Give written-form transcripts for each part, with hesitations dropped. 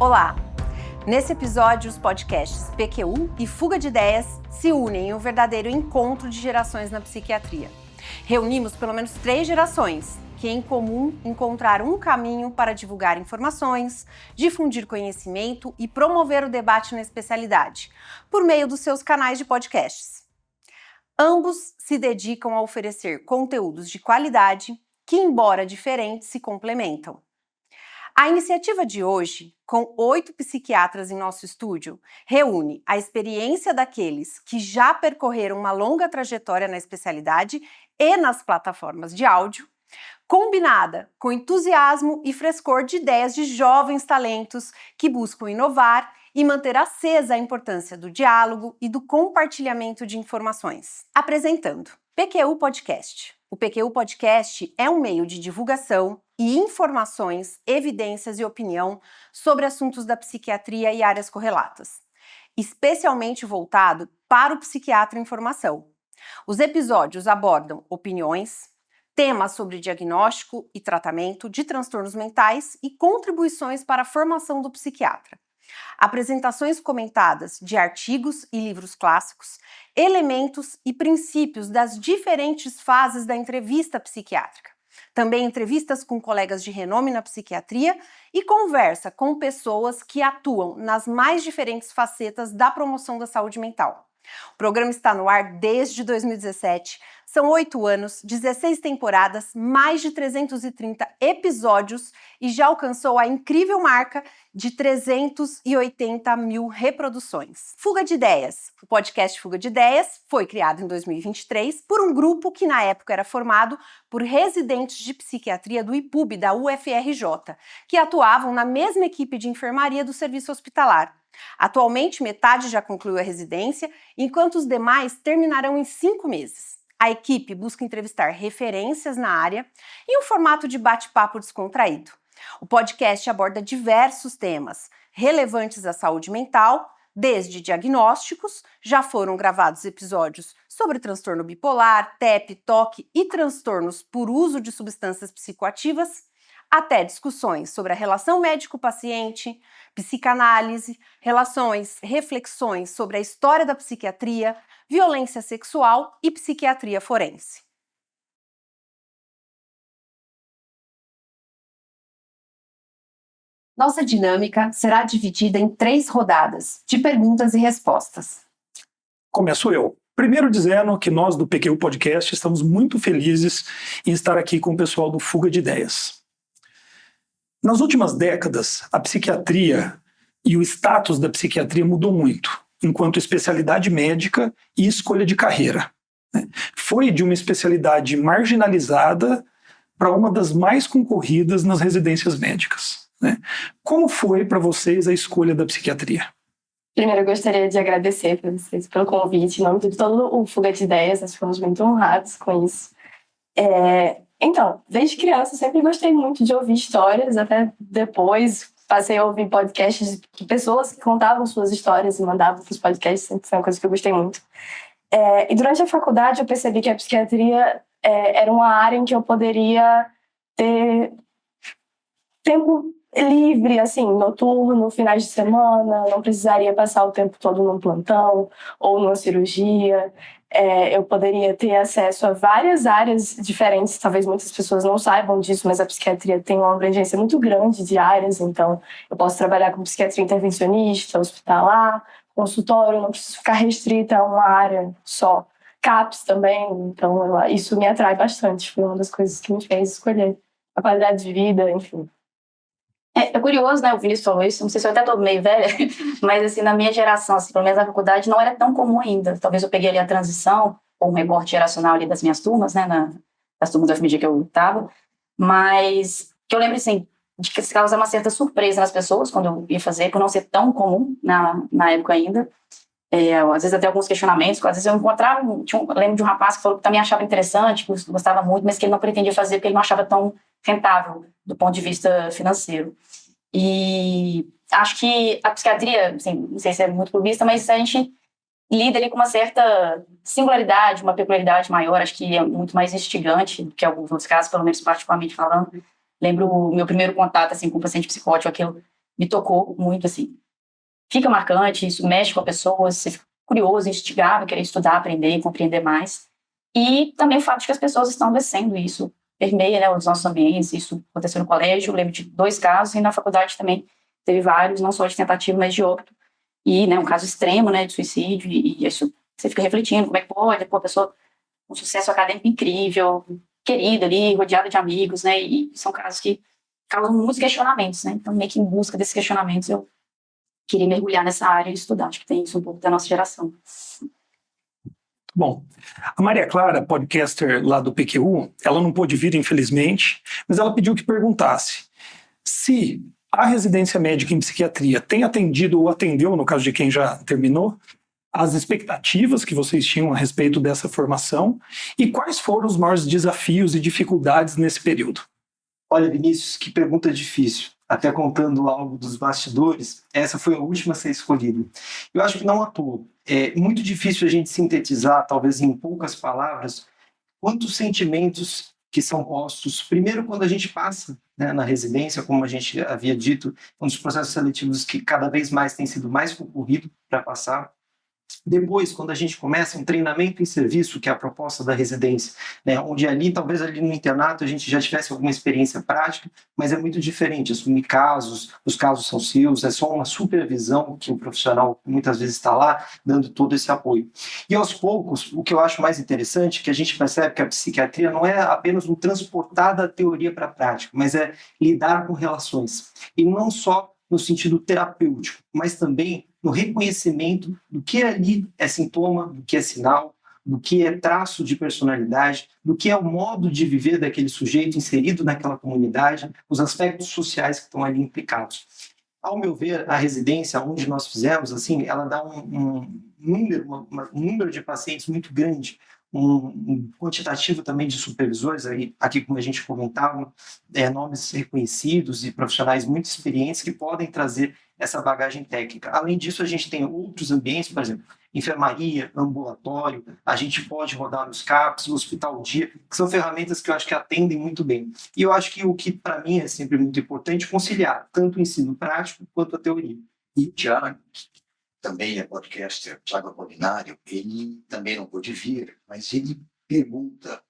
Olá! Nesse episódio, os podcasts PQU e Fuga de Ideias se unem em um verdadeiro encontro de gerações na psiquiatria. Reunimos pelo menos 3 gerações que, em comum, encontraram um caminho para divulgar informações, difundir conhecimento e promover o debate na especialidade, por meio dos seus canais de podcasts. Ambos se dedicam a oferecer conteúdos de qualidade que, embora diferentes, se complementam. A iniciativa de hoje, com 8 psiquiatras em nosso estúdio, reúne a experiência daqueles que já percorreram uma longa trajetória na especialidade e nas plataformas de áudio, combinada com entusiasmo e frescor de ideias de jovens talentos que buscam inovar e manter acesa a importância do diálogo e do compartilhamento de informações. Apresentando PQU Podcast. O PQU Podcast é um meio de divulgação e informações, evidências e opinião sobre assuntos da psiquiatria e áreas correlatas, especialmente voltado para o psiquiatra em formação. Os episódios abordam opiniões, temas sobre diagnóstico e tratamento de transtornos mentais e contribuições para a formação do psiquiatra. Apresentações comentadas de artigos e livros clássicos, elementos e princípios das diferentes fases da entrevista psiquiátrica. Também entrevistas com colegas de renome na psiquiatria e conversa com pessoas que atuam nas mais diferentes facetas da promoção da saúde mental. O programa está no ar desde 2017, são 8 anos, 16 temporadas, mais de 330 episódios e já alcançou a incrível marca de 380 mil reproduções. Fuga de Ideias. O podcast Fuga de Ideias foi criado em 2023 por um grupo que na época era formado por residentes de psiquiatria do IPUB da UFRJ, que atuavam na mesma equipe de enfermaria do serviço hospitalar. Atualmente, metade já concluiu a residência, enquanto os demais terminarão em 5 meses. A equipe busca entrevistar referências na área em um formato de bate-papo descontraído. O podcast aborda diversos temas relevantes à saúde mental, desde diagnósticos, já foram gravados episódios sobre transtorno bipolar, TEP, TOC e transtornos por uso de substâncias psicoativas, até discussões sobre a relação médico-paciente, psicanálise, reflexões sobre a história da psiquiatria, violência sexual e psiquiatria forense. Nossa dinâmica será dividida em 3 rodadas de perguntas e respostas. Começo eu. Primeiro dizendo que nós do PQU Podcast estamos muito felizes em estar aqui com o pessoal do Fuga de Ideias. Nas últimas décadas, a psiquiatria e o status da psiquiatria mudou muito, enquanto especialidade médica e escolha de carreira. Foi de uma especialidade marginalizada para uma das mais concorridas nas residências médicas. Como foi para vocês a escolha da psiquiatria? Primeiro, eu gostaria de agradecer para vocês pelo convite, em nome de todo o Fuga de Ideias, nós ficamos muito honrados com isso. Então, desde criança, eu sempre gostei muito de ouvir histórias, até depois passei a ouvir podcasts de pessoas que contavam suas histórias e mandavam para os podcasts, sempre foi uma coisa que eu gostei muito. E durante a faculdade eu percebi que a psiquiatria era uma área em que eu poderia ter tempo livre, assim, noturno, finais de semana, não precisaria passar o tempo todo num plantão ou numa cirurgia. Eu poderia ter acesso a várias áreas diferentes, talvez muitas pessoas não saibam disso, mas a psiquiatria tem uma abrangência muito grande de áreas, então eu posso trabalhar com psiquiatria intervencionista, hospitalar, consultório, não preciso ficar restrita a uma área só. CAPS também, então isso me atrai bastante, foi uma das coisas que me fez escolher a qualidade de vida, enfim. É curioso, né? O Vinícius falou isso, não sei se eu até tô meio velha, mas assim, na minha geração, assim, pelo menos na faculdade, não era tão comum ainda. Talvez eu peguei ali a transição, ou um recorte geracional ali das minhas turmas, né? Das turmas da FMG que eu estava, mas que eu lembro, assim, de que causava uma certa surpresa nas pessoas quando eu ia fazer, por não ser tão comum na época ainda. Às vezes até alguns questionamentos, às vezes eu encontrava, eu lembro de um rapaz que falou que também achava interessante, que gostava muito, mas que ele não pretendia fazer porque ele não achava tão rentável do ponto de vista financeiro. E acho que a psiquiatria, assim, não sei se é muito clubista, mas a gente lida ali com uma certa singularidade, uma peculiaridade maior, acho que é muito mais instigante do que alguns outros casos, pelo menos particularmente falando. Lembro o meu primeiro contato assim, com um paciente psicótico, aquilo me tocou muito, assim. Fica marcante, isso mexe com a pessoa, você fica curioso, instigado a querer estudar, aprender e compreender mais. E também o fato de que as pessoas estão descendo isso, permeia, né, os nossos ambientes, isso aconteceu no colégio, eu lembro de 2 casos, e na faculdade também teve vários, não só de tentativa, mas de óbito, e, né, um caso extremo, né, de suicídio, e isso você fica refletindo, como é que pode, pô, a pessoa com sucesso acadêmico incrível, querida ali, rodeada de amigos, né, e são casos que causam muitos questionamentos, né, então meio que em busca desses questionamentos eu queria mergulhar nessa área e estudar, acho que tem isso um pouco da nossa geração. Bom, a Maria Clara, podcaster lá do PQU, ela não pôde vir, infelizmente, mas ela pediu que perguntasse se a residência médica em psiquiatria tem atendido ou atendeu, no caso de quem já terminou, as expectativas que vocês tinham a respeito dessa formação e quais foram os maiores desafios e dificuldades nesse período. Olha, Vinícius, que pergunta difícil. Até contando algo dos bastidores, essa foi a última a ser escolhida. Eu acho que não à toa. É muito difícil a gente sintetizar, talvez em poucas palavras, quantos sentimentos que são postos. Primeiro, quando a gente passa, né, na residência, como a gente havia dito, um dos processos seletivos que cada vez mais tem sido mais concorrido para passar. Depois, quando a gente começa um treinamento em serviço, que é a proposta da residência, né, onde ali, talvez ali no internato, a gente já tivesse alguma experiência prática, mas é muito diferente, assumir casos, os casos são seus, é só uma supervisão que o profissional muitas vezes está lá, dando todo esse apoio. E aos poucos, o que eu acho mais interessante é que a gente percebe que a psiquiatria não é apenas um transportar da teoria para a prática, mas é lidar com relações. E não só no sentido terapêutico, mas também no reconhecimento do que ali é sintoma, do que é sinal, do que é traço de personalidade, do que é o modo de viver daquele sujeito inserido naquela comunidade, os aspectos sociais que estão ali implicados. Ao meu ver, a residência onde nós fizemos, assim, ela dá um número de pacientes muito grande, um quantitativo também de supervisores, aqui como a gente comentava, nomes reconhecidos e profissionais muito experientes que podem trazer essa bagagem técnica. Além disso, a gente tem outros ambientes, por exemplo, enfermaria, ambulatório, a gente pode rodar nos CAPs, no Hospital Dia, que são ferramentas que eu acho que atendem muito bem. E eu acho que o que, para mim, é sempre muito importante, conciliar tanto o ensino prático quanto a teoria. E o Tiago, também é podcaster, Tiago Apolinário, ele também não pôde vir, mas ele pergunta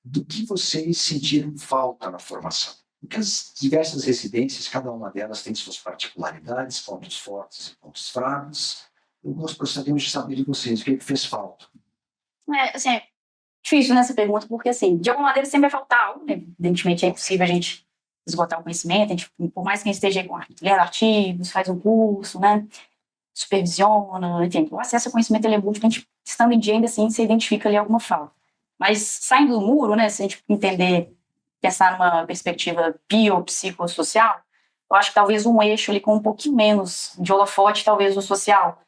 do que vocês sentiram falta na formação. Porque as diversas residências, cada uma delas tem suas particularidades, pontos fortes e pontos fracos. Nós gostaríamos de saber de vocês o que fez falta. Assim, é difícil nessa pergunta, porque, assim, de alguma maneira sempre vai faltar algo, né? Evidentemente é impossível a gente esgotar o conhecimento, a gente, por mais que a gente esteja aí lendo artigos, faz um curso, né, supervisiona, enfim, o acesso ao conhecimento ele é múltiplo, a gente, estando em dia, ainda assim, você identifica ali alguma falta. Mas, saindo do muro, né, se a gente pensar numa perspectiva biopsicossocial, eu acho que talvez um eixo ali com um pouquinho menos de holofote, talvez o social,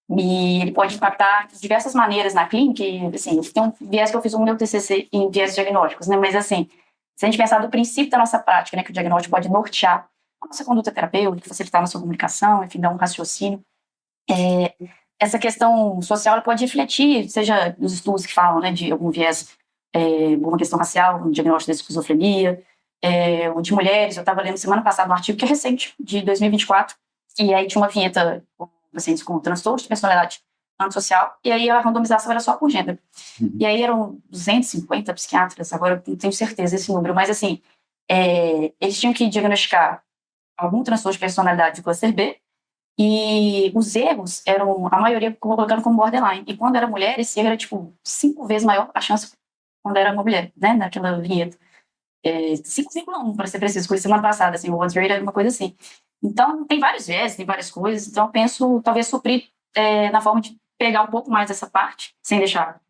e ele pode impactar de diversas maneiras na clínica, e, assim, tem um viés que eu fiz no meu TCC em viés diagnósticos, né, mas, assim, se a gente pensar do princípio da nossa prática, né, que o diagnóstico pode nortear a nossa conduta terapêutica, facilitar a nossa comunicação, enfim, dar um raciocínio, essa questão social ela pode refletir, seja os estudos que falam, né, de algum viés, alguma questão racial, no diagnóstico da esquizofrenia, ou de mulheres. Eu estava lendo semana passada um artigo que é recente, de 2024, e aí tinha uma vinheta com pacientes com transtorno de personalidade antissocial, e aí a randomização era só por gênero. E aí eram 250 psiquiatras, agora eu não tenho certeza desse número, mas assim, eles tinham que diagnosticar algum transtorno de personalidade de cluster B, e os erros eram, a maioria colocando como borderline, e quando era mulher, esse erro era tipo 5 vezes maior a chance quando era uma mulher, né, naquela vinheta. 5,1 para ser preciso, foi semana passada, assim, o odds rate era uma coisa assim. Então, tem vários viés, tem várias coisas, então eu penso, talvez suprir na forma de pegar um pouco mais dessa parte, sem deixar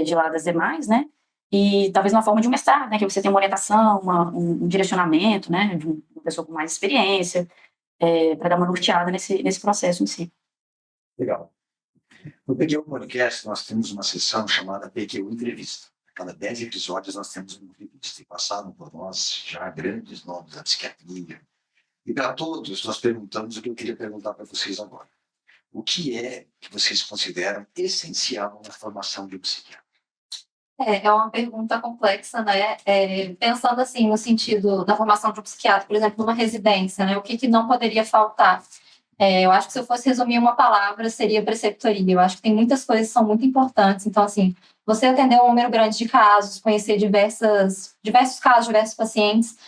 de lado as demais, né? E talvez uma forma de um mestrado, né? Que você tem uma orientação, um direcionamento, né? De uma pessoa com mais experiência, para dar uma norteada nesse processo em si. Legal. No PQU Podcast, nós temos uma sessão chamada PQU Entrevista. A cada 10 episódios, nós temos uma entrevista. E passaram por nós já grandes nomes da psiquiatria. E para todos, nós perguntamos o que eu queria perguntar para vocês agora. O que é que vocês consideram essencial na formação de um psiquiatra? É uma pergunta complexa, né? Pensando assim, no sentido da formação de um psiquiatra, por exemplo, numa residência, né? O que não poderia faltar? Eu acho que se eu fosse resumir uma palavra, seria preceptoria. Eu acho que tem muitas coisas que são muito importantes. Então, assim, você atender um número grande de casos, conhecer diversos casos, diversos pacientes,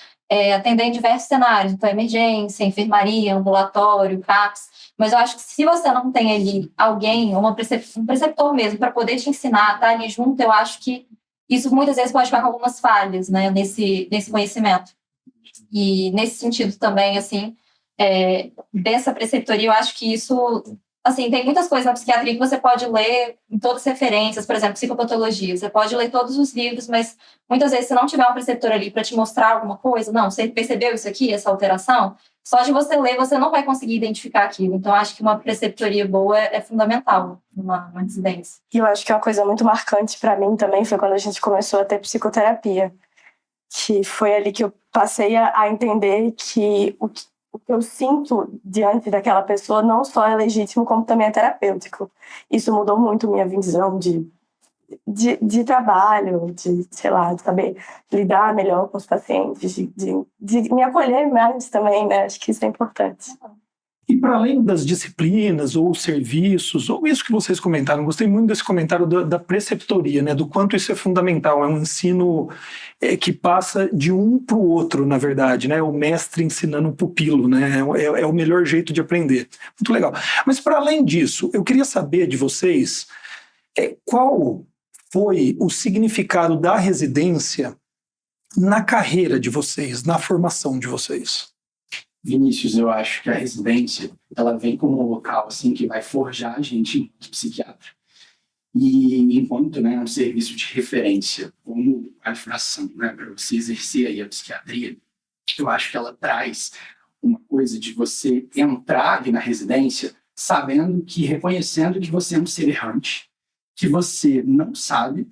atender em diversos cenários. Então, emergência, enfermaria, ambulatório, CAPS. Mas eu acho que se você não tem ali alguém, um preceptor mesmo, para poder te ensinar, estar ali junto, eu acho que isso muitas vezes pode ficar com algumas falhas, né, nesse conhecimento. E nesse sentido também, assim, dessa preceptoria, eu acho que isso, assim, tem muitas coisas na psiquiatria que você pode ler em todas as referências, por exemplo, psicopatologia, você pode ler todos os livros, mas muitas vezes se não tiver um preceptor ali para te mostrar alguma coisa, não, você percebeu isso aqui, essa alteração? Só de você ler, você não vai conseguir identificar aquilo. Então, acho que uma preceptoria boa é fundamental numa residência. E eu acho que uma coisa muito marcante para mim também foi quando a gente começou a ter psicoterapia, que foi ali que eu passei a entender que o que eu sinto diante daquela pessoa não só é legítimo, como também é terapêutico. Isso mudou muito minha visão de trabalho, de saber lidar melhor com os pacientes, de me acolher mais também, né? Acho que isso é importante. E para além das disciplinas ou serviços, ou isso que vocês comentaram, gostei muito desse comentário da preceptoria, né? Do quanto isso é fundamental, é um ensino que passa de um para o outro, na verdade, né? O mestre ensinando o pupilo, né? É o melhor jeito de aprender. Muito legal. Mas para além disso, eu queria saber de vocês qual foi o significado da residência na carreira de vocês, na formação de vocês. Vinícius, eu acho que a residência, ela vem como um local assim, que vai forjar a gente enquanto psiquiatra. E enquanto, né, um serviço de referência, como qualificação, né, para você exercer aí a psiquiatria, eu acho que ela traz uma coisa de você entrar ali na residência sabendo que, reconhecendo que você é um ser errante, que você não sabe,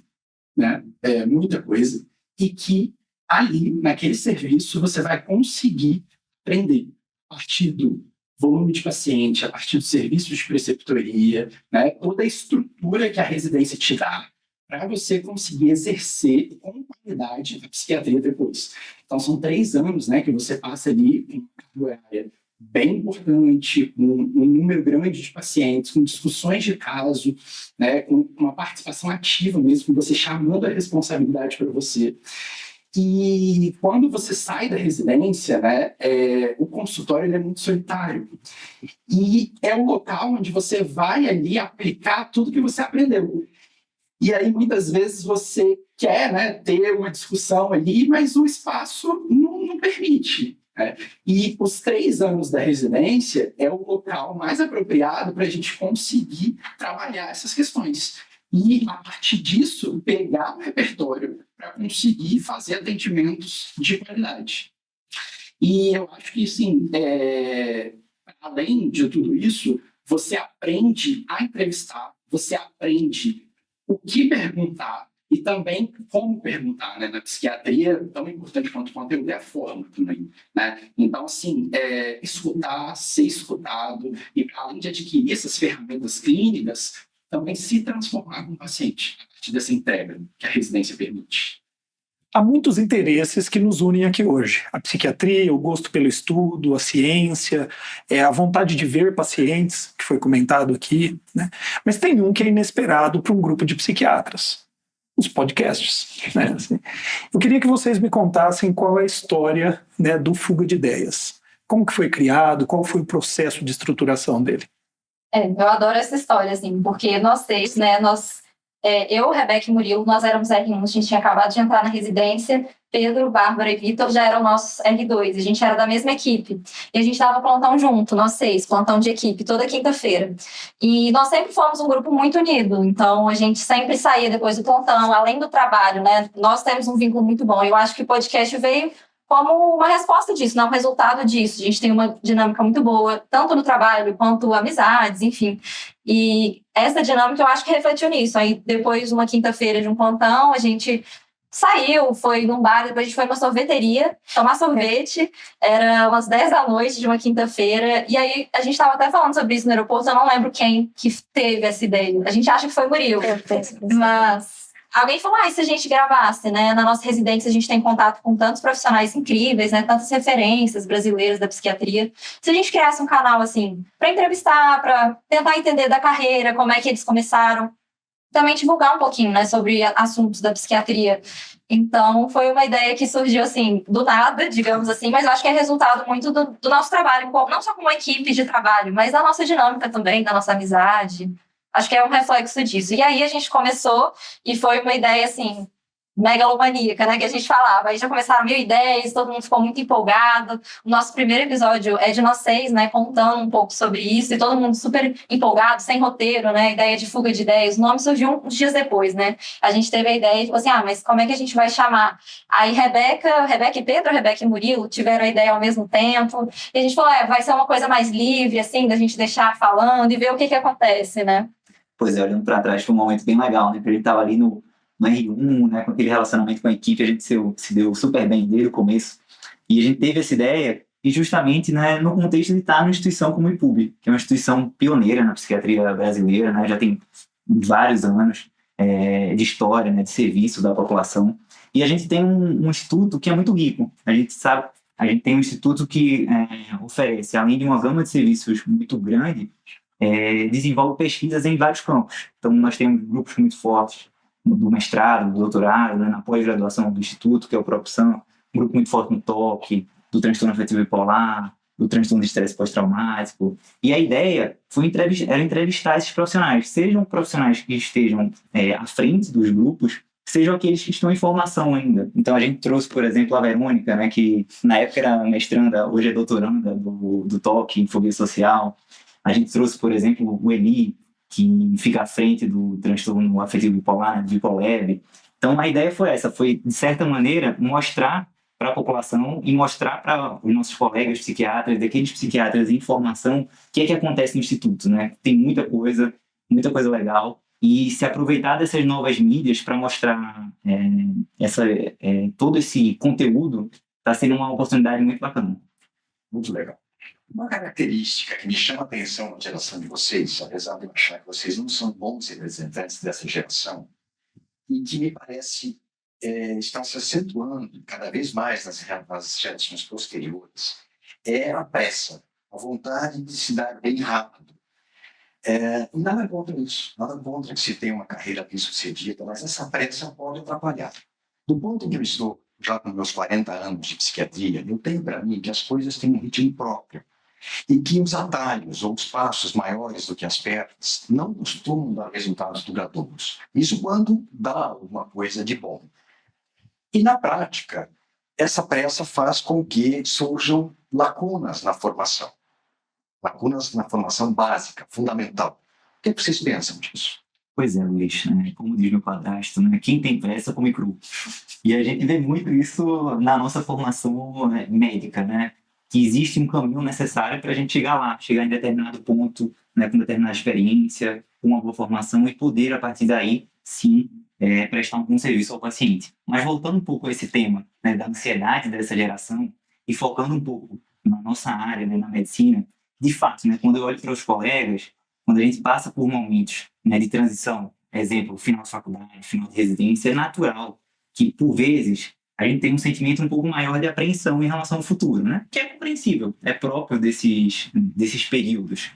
né, muita coisa, e que ali, naquele serviço, você vai conseguir aprender a partir do volume de paciente, a partir do serviço de preceptoria, né, toda a estrutura que a residência te dá para você conseguir exercer com qualidade a psiquiatria depois. Então, são 3 anos, né, que você passa ali em uma área bem importante, um número grande de pacientes, com discussões de caso, né, com uma participação ativa mesmo, com você chamando a responsabilidade para você. E quando você sai da residência, né, o consultório ele é muito solitário. E é o local onde você vai ali aplicar tudo que você aprendeu. E aí, muitas vezes, você quer, né, ter uma discussão ali, mas o espaço não permite. E os 3 anos da residência é o local mais apropriado para a gente conseguir trabalhar essas questões. E, a partir disso, pegar o repertório para conseguir fazer atendimentos de qualidade. E eu acho que, assim, além de tudo isso, você aprende a entrevistar, você aprende o que perguntar, e também como perguntar, né? Na psiquiatria, tão importante quanto o conteúdo é a forma também, né? Então, assim, escutar, ser escutado, e além de adquirir essas ferramentas clínicas, também se transformar com o paciente, a partir dessa entrega que a residência permite. Há muitos interesses que nos unem aqui hoje. A psiquiatria, o gosto pelo estudo, a ciência, a vontade de ver pacientes, que foi comentado aqui, né? Mas tem um que é inesperado para um grupo de psiquiatras. Os podcasts, né? Assim, eu queria que vocês me contassem qual é a história, né, do Fuga de Ideias. Como que foi criado, qual foi o processo de estruturação dele? Eu adoro essa história, assim, porque nós 6, né, eu, Rebeca e Murilo, nós éramos R1, a gente tinha acabado de entrar na residência, Pedro, Bárbara e Vitor já eram nossos R2, a gente era da mesma equipe, e a gente dava plantão junto, nós 6, plantão de equipe, toda quinta-feira, e nós sempre fomos um grupo muito unido, então a gente sempre saía depois do plantão, além do trabalho, né, nós temos um vínculo muito bom, eu acho que o podcast veio como uma resposta disso, não um resultado disso. A gente tem uma dinâmica muito boa, tanto no trabalho quanto amizades, enfim. E essa dinâmica eu acho que refletiu nisso. Aí depois, uma quinta-feira de um plantão, a gente saiu, foi num bar, depois a gente foi numa sorveteria, tomar sorvete, era umas 10 da noite de uma quinta-feira, e aí a gente estava até falando sobre isso no aeroporto, eu não lembro quem que teve essa ideia. A gente acha que foi o Murilo, mas alguém falou, e se a gente gravasse, né? Na nossa residência a gente tem contato com tantos profissionais incríveis, né? Tantas referências brasileiras da psiquiatria. Se a gente criasse um canal, assim, para entrevistar, para tentar entender da carreira, como é que eles começaram, também divulgar um pouquinho, né? Sobre assuntos da psiquiatria. Então, foi uma ideia que surgiu, assim, do nada, digamos assim, mas eu acho que é resultado muito do nosso trabalho, não só como equipe de trabalho, mas da nossa dinâmica também, da nossa amizade. Acho que é um reflexo disso. E aí a gente começou e foi uma ideia, assim, megalomaníaca, né, que a gente falava. Aí já começaram 1000 ideias, todo mundo ficou muito empolgado. O nosso primeiro episódio é de nós 6, né, contando um pouco sobre isso, e todo mundo super empolgado, sem roteiro, né, ideia de fuga de ideias. O nome surgiu uns dias depois, né, a gente teve a ideia e falou assim, mas como é que a gente vai chamar? Aí Rebeca e Pedro, Rebeca e Murilo tiveram a ideia ao mesmo tempo, e a gente falou, vai ser uma coisa mais livre, assim, da gente deixar falando e ver o que acontece, né. Pois é, olhando para trás foi um momento bem legal, né, porque a gente tava ali no R1, né, com aquele relacionamento com a equipe, a gente se deu super bem desde o começo. E a gente teve essa ideia, e justamente, né, no contexto de estar numa instituição como o IPUB, que é uma instituição pioneira na psiquiatria brasileira, né, já tem vários anos de história, né, de serviço da população. E a gente tem um instituto que é muito rico. A gente tem um instituto que oferece, além de uma gama de serviços muito grande, desenvolve pesquisas em vários campos. Então, nós temos grupos muito fortes do mestrado, do doutorado, né, na pós-graduação do Instituto, que é o PROPSAM, um grupo muito forte no TOC, do transtorno afetivo bipolar, do transtorno de estresse pós-traumático. E a ideia era entrevistar esses profissionais, sejam profissionais que estejam à frente dos grupos, sejam aqueles que estão em formação ainda. Então, a gente trouxe, por exemplo, a Verônica, né, que na época era mestranda, hoje é doutoranda do TOC, em fobia social. A gente trouxe, por exemplo, o Eli, que fica à frente do transtorno afetivo bipolar, né, do Bipolab. Então, a ideia foi essa, foi, de certa maneira, mostrar para a população e mostrar para os nossos colegas psiquiatras, daqueles psiquiatras em formação, o que é que acontece no Instituto, né? Tem muita coisa legal, e se aproveitar dessas novas mídias para mostrar todo esse conteúdo, está sendo uma oportunidade muito bacana. Muito legal. Uma característica que me chama a atenção na geração de vocês, apesar de eu achar que vocês não são bons representantes dessa geração, e que me parece estão se acentuando cada vez mais nas gerações posteriores, é a pressa, a vontade de se dar bem rápido. Nada contra isso, nada contra que se tenha uma carreira bem sucedida, mas essa pressa pode atrapalhar. Do ponto em que eu estou já com meus 40 anos de psiquiatria, eu tenho para mim que as coisas têm um ritmo próprio e que os atalhos ou os passos maiores do que as pernas não costumam dar resultados duradouros. Isso quando dá alguma coisa de bom. E na prática, essa pressa faz com que surjam lacunas na formação. Lacunas na formação básica, fundamental. O que vocês pensam disso? Pois é, Luiz, né? Como diz meu padrasto, né? Quem tem pressa come cru. E a gente vê muito isso na nossa formação médica, né? Que existe um caminho necessário para a gente chegar lá, chegar em determinado ponto, né? Com determinada experiência, com uma boa formação e poder, a partir daí, sim, prestar um bom serviço ao paciente. Mas voltando um pouco a esse tema, né, da ansiedade dessa geração e focando um pouco na nossa área, né, na medicina, de fato, né, quando eu olho para os colegas, quando a gente passa por momentos, né, de transição, exemplo, final de faculdade, final de residência, é natural que, por vezes, a gente tem um sentimento um pouco maior de apreensão em relação ao futuro, né? Que é compreensível, é próprio desses períodos.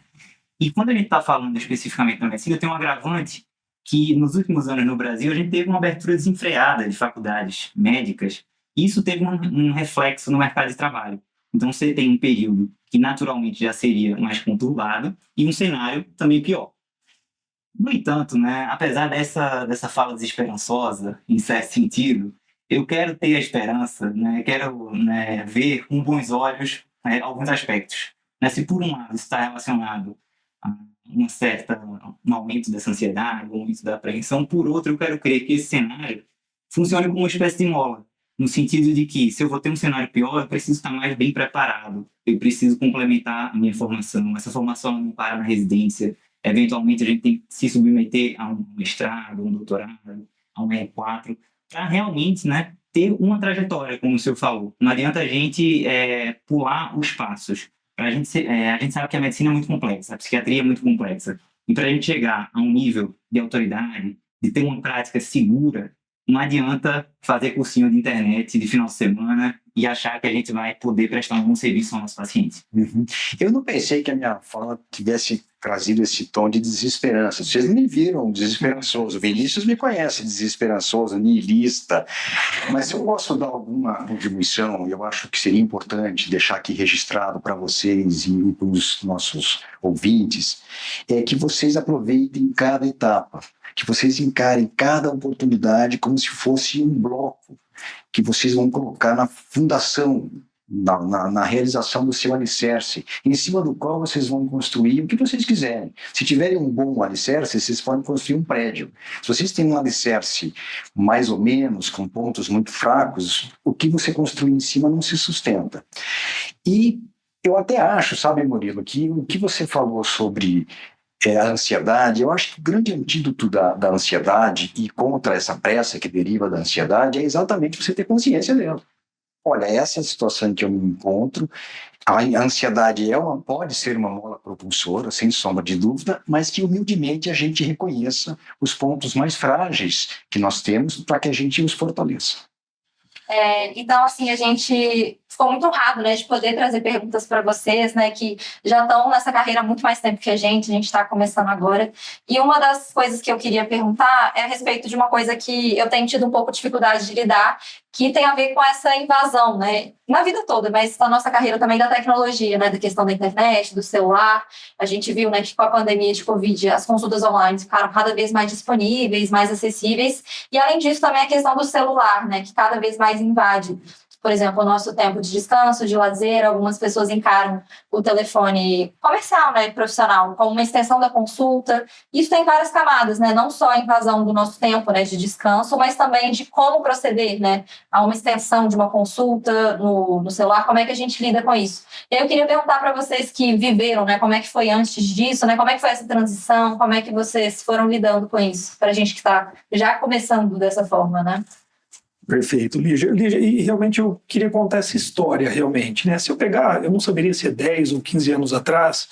E quando a gente está falando especificamente da medicina, tem um agravante que, nos últimos anos no Brasil, a gente teve uma abertura desenfreada de faculdades médicas, e isso teve um reflexo no mercado de trabalho. Então, você tem um período que naturalmente já seria mais conturbado e um cenário também pior. No entanto, né, apesar dessa fala desesperançosa, em certo sentido, eu quero ter a esperança, né, quero, né, ver com bons olhos, né, alguns aspectos. Né, se por um lado isso está relacionado a um aumento dessa ansiedade, um aumento da apreensão, por outro eu quero crer que esse cenário funcione como uma espécie de mola, no sentido de que, se eu vou ter um cenário pior, eu preciso estar mais bem preparado, eu preciso complementar a minha formação, essa formação não para na residência, eventualmente a gente tem que se submeter a um mestrado, um doutorado, a um R4, para realmente, né, ter uma trajetória, como o senhor falou. Não adianta a gente pular os passos. A gente sabe que a medicina é muito complexa, a psiquiatria é muito complexa, e para a gente chegar a um nível de autoridade, de ter uma prática segura, não adianta fazer cursinho de internet de final de semana e achar que a gente vai poder prestar um bom serviço ao nosso paciente. Eu não pensei que a minha fala tivesse trazido esse tom de desesperança. Vocês me viram desesperançoso. O Vinícius me conhece desesperançoso, niilista. Mas eu posso dar alguma contribuição, eu acho que seria importante deixar aqui registrado para vocês e para os nossos ouvintes, é que vocês aproveitem cada etapa, que vocês encarem cada oportunidade como se fosse um bloco que vocês vão colocar na fundação, na realização do seu alicerce, em cima do qual vocês vão construir o que vocês quiserem. Se tiverem um bom alicerce, vocês podem construir um prédio. Se vocês têm um alicerce mais ou menos, com pontos muito fracos, o que você construir em cima não se sustenta. E eu até acho, sabe, Murilo, que o que você falou sobre a ansiedade, eu acho que o grande antídoto da ansiedade e contra essa pressa que deriva da ansiedade é exatamente você ter consciência dela. Olha, essa é a situação em que eu me encontro. A ansiedade pode ser uma mola propulsora, sem sombra de dúvida, mas que humildemente a gente reconheça os pontos mais frágeis que nós temos para que a gente os fortaleça. Então, assim, a gente ficou muito honrado, né, de poder trazer perguntas para vocês, né, que já estão nessa carreira há muito mais tempo que a gente está começando agora. E uma das coisas que eu queria perguntar é a respeito de uma coisa que eu tenho tido um pouco de dificuldade de lidar, que tem a ver com essa invasão, né, na vida toda, mas na nossa carreira também da tecnologia, né, da questão da internet, do celular. A gente viu, né, que com a pandemia de Covid as consultas online ficaram cada vez mais disponíveis, mais acessíveis, e além disso também a questão do celular, né, que cada vez mais invade. Por exemplo, o nosso tempo de descanso, de lazer, algumas pessoas encaram o telefone comercial, né, profissional, como uma extensão da consulta. Isso tem várias camadas, né, não só a invasão do nosso tempo, né, de descanso, mas também de como proceder, né, a uma extensão de uma consulta no celular, como é que a gente lida com isso. E aí eu queria perguntar para vocês que viveram, né, como é que foi antes disso, né, como é que foi essa transição, como é que vocês foram lidando com isso, para a gente que está já começando dessa forma, né? Perfeito, Lígia, e realmente eu queria contar essa história, realmente, né? Se eu pegar, eu não saberia se é 10 ou 15 anos atrás,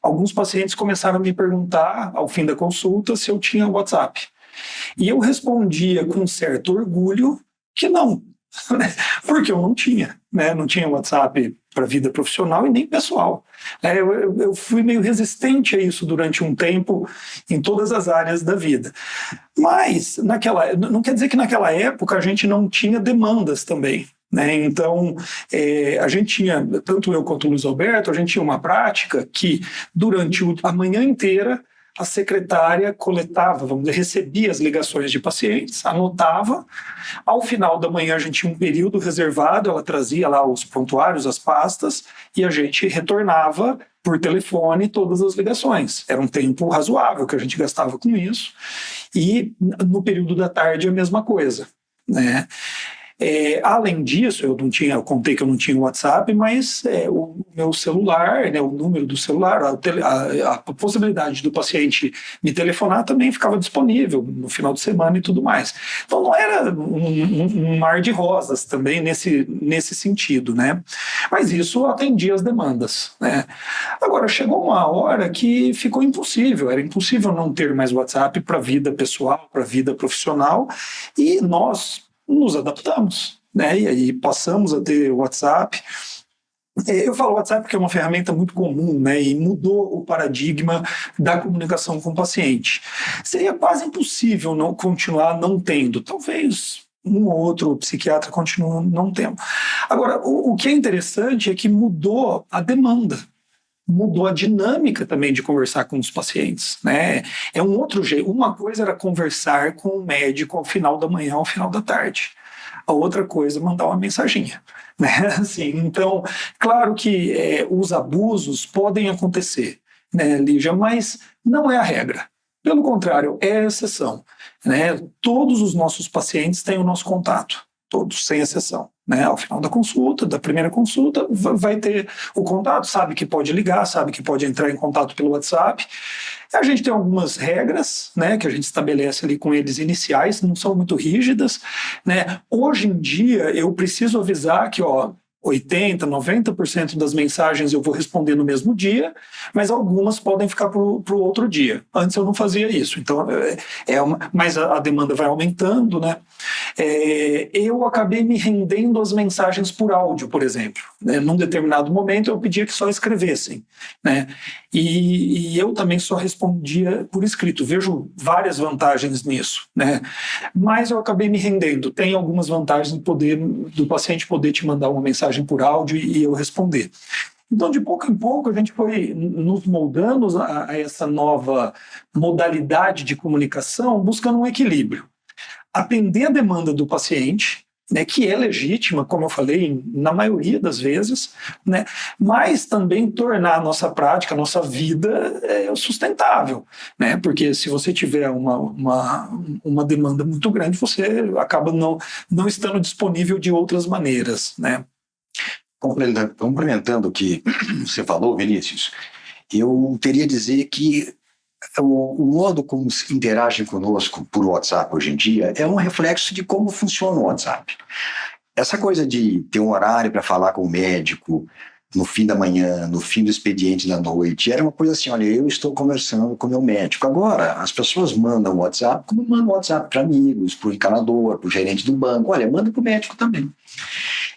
alguns pacientes começaram a me perguntar, ao fim da consulta, se eu tinha WhatsApp. E eu respondia com certo orgulho que não, porque eu não tinha, né? Não tinha WhatsApp para a vida profissional e nem pessoal. Eu fui meio resistente a isso durante um tempo em todas as áreas da vida. Mas não quer dizer que naquela época a gente não tinha demandas também, né? Então, a gente tinha, tanto eu quanto o Luiz Alberto, a gente tinha uma prática que durante a manhã inteira a secretária coletava, recebia as ligações de pacientes, anotava. Ao final da manhã a gente tinha um período reservado, ela trazia lá os prontuários, as pastas, e a gente retornava por telefone todas as ligações. Era um tempo razoável que a gente gastava com isso. E no período da tarde a mesma coisa, né? Além disso, eu contei que eu não tinha WhatsApp, mas o meu celular, né, o número do celular, a possibilidade do paciente me telefonar também ficava disponível no final de semana e tudo mais. Então não era um mar de rosas também nesse sentido, né? Mas isso atendia as demandas, né? Agora, chegou uma hora que ficou impossível, era impossível não ter mais WhatsApp para a vida pessoal, para a vida profissional, e nós nos adaptamos, né? E aí passamos a ter WhatsApp. Eu falo WhatsApp porque é uma ferramenta muito comum, né? E mudou o paradigma da comunicação com o paciente. Seria quase impossível não continuar não tendo. Talvez um ou outro psiquiatra continue não tendo. Agora, o que é interessante é que mudou a demanda. Mudou a dinâmica também de conversar com os pacientes, né? É um outro jeito. Uma coisa era conversar com o médico ao final da manhã, ao final da tarde. A outra coisa é mandar uma mensaginha, né? Assim, então, claro que os abusos podem acontecer, né, Lígia? Mas não é a regra. Pelo contrário, é a exceção, né? Todos os nossos pacientes têm o nosso contato. Todos, sem exceção, né? Ao final da consulta, da primeira consulta, vai ter o contato, sabe que pode ligar, sabe que pode entrar em contato pelo WhatsApp. A gente tem algumas regras, né, que a gente estabelece ali com eles iniciais, não são muito rígidas, né? Hoje em dia, eu preciso avisar que, 80%, 90% das mensagens eu vou responder no mesmo dia, mas algumas podem ficar para o outro dia. Antes eu não fazia isso, então mas a demanda vai aumentando, né? Eu acabei me rendendo às mensagens por áudio, por exemplo. Num determinado momento eu pedia que só escrevessem, né? E eu também só respondia por escrito. Vejo várias vantagens nisso, né? Mas eu acabei me rendendo. Tem algumas vantagens do paciente poder te mandar uma mensagem por áudio e eu responder. Então, de pouco em pouco, a gente foi nos moldando a essa nova modalidade de comunicação, buscando um equilíbrio. Atender a demanda do paciente, né, que é legítima, como eu falei, na maioria das vezes, né, mas também tornar a nossa prática, a nossa vida sustentável, né, porque se você tiver uma demanda muito grande, você acaba não estando disponível de outras maneiras, né. Complementando o que você falou, Vinícius, eu teria a dizer que o modo como se interagem conosco por WhatsApp hoje em dia é um reflexo de como funciona o WhatsApp. Essa coisa de ter um horário para falar com o médico no fim da manhã, no fim do expediente da noite, era uma coisa assim, olha, eu estou conversando com o meu médico. Agora, as pessoas mandam WhatsApp, como mandam WhatsApp para amigos, para o encanador, para o gerente do banco. Olha, manda para o médico também.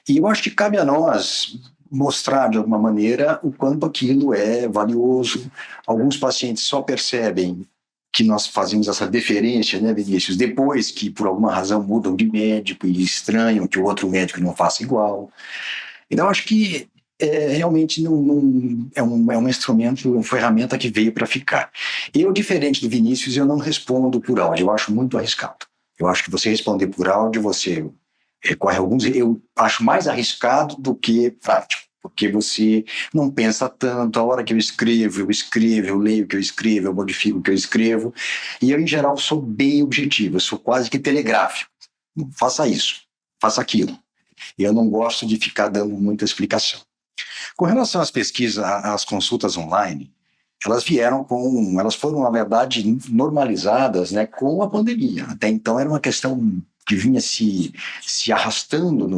E eu acho que cabe a nós mostrar de alguma maneira o quanto aquilo é valioso. Alguns pacientes só percebem que nós fazemos essa deferência, né, Vinícius, depois que por alguma razão mudam de médico e estranham que o outro médico não faça igual. Então, eu acho que realmente é um instrumento, uma ferramenta que veio para ficar. Eu, diferente do Vinícius, eu não respondo por áudio, eu acho muito arriscado. Eu acho que você responder por áudio, você corre eu acho mais arriscado do que prático, porque você não pensa tanto. A hora que eu escrevo, eu leio o que eu escrevo, eu modifico o que eu escrevo, e eu, em geral, sou bem objetivo, eu sou quase que telegráfico. Faça isso, faça aquilo. E eu não gosto de ficar dando muita explicação. Com relação às pesquisas, às consultas online, elas foram, na verdade, normalizadas, né, com a pandemia. Até então era uma questão que vinha se arrastando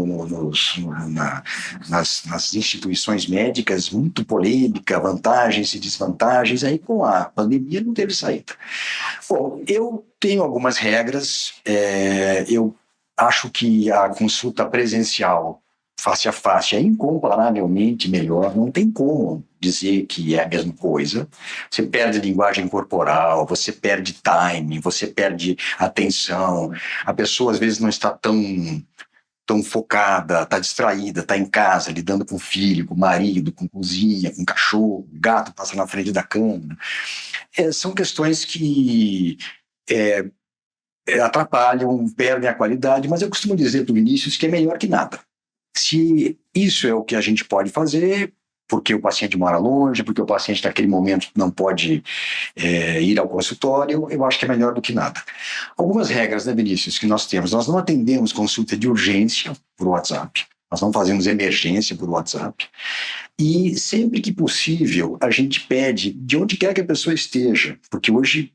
nas instituições médicas, muito polêmica, vantagens e desvantagens. Aí, com a pandemia, não teve saída. Bom, eu tenho algumas regras. Eu acho que a consulta presencial, face a face, é incomparavelmente melhor. Não tem como dizer que é a mesma coisa. Você perde linguagem corporal, você perde timing, você perde atenção. A pessoa, às vezes, não está tão focada, está distraída, está em casa, lidando com o filho, com o marido, com cozinha, com o cachorro, o gato passa na frente da cama. São questões que atrapalham, perdem a qualidade, mas eu costumo dizer para o Vinícius que é melhor que nada. Se isso é o que a gente pode fazer, porque o paciente mora longe, porque o paciente naquele momento não pode ir ao consultório, eu acho que é melhor do que nada. Algumas regras, né, Vinícius, que nós temos. Nós não atendemos consulta de urgência por WhatsApp, nós não fazemos emergência por WhatsApp. E sempre que possível, a gente pede de onde quer que a pessoa esteja, porque hoje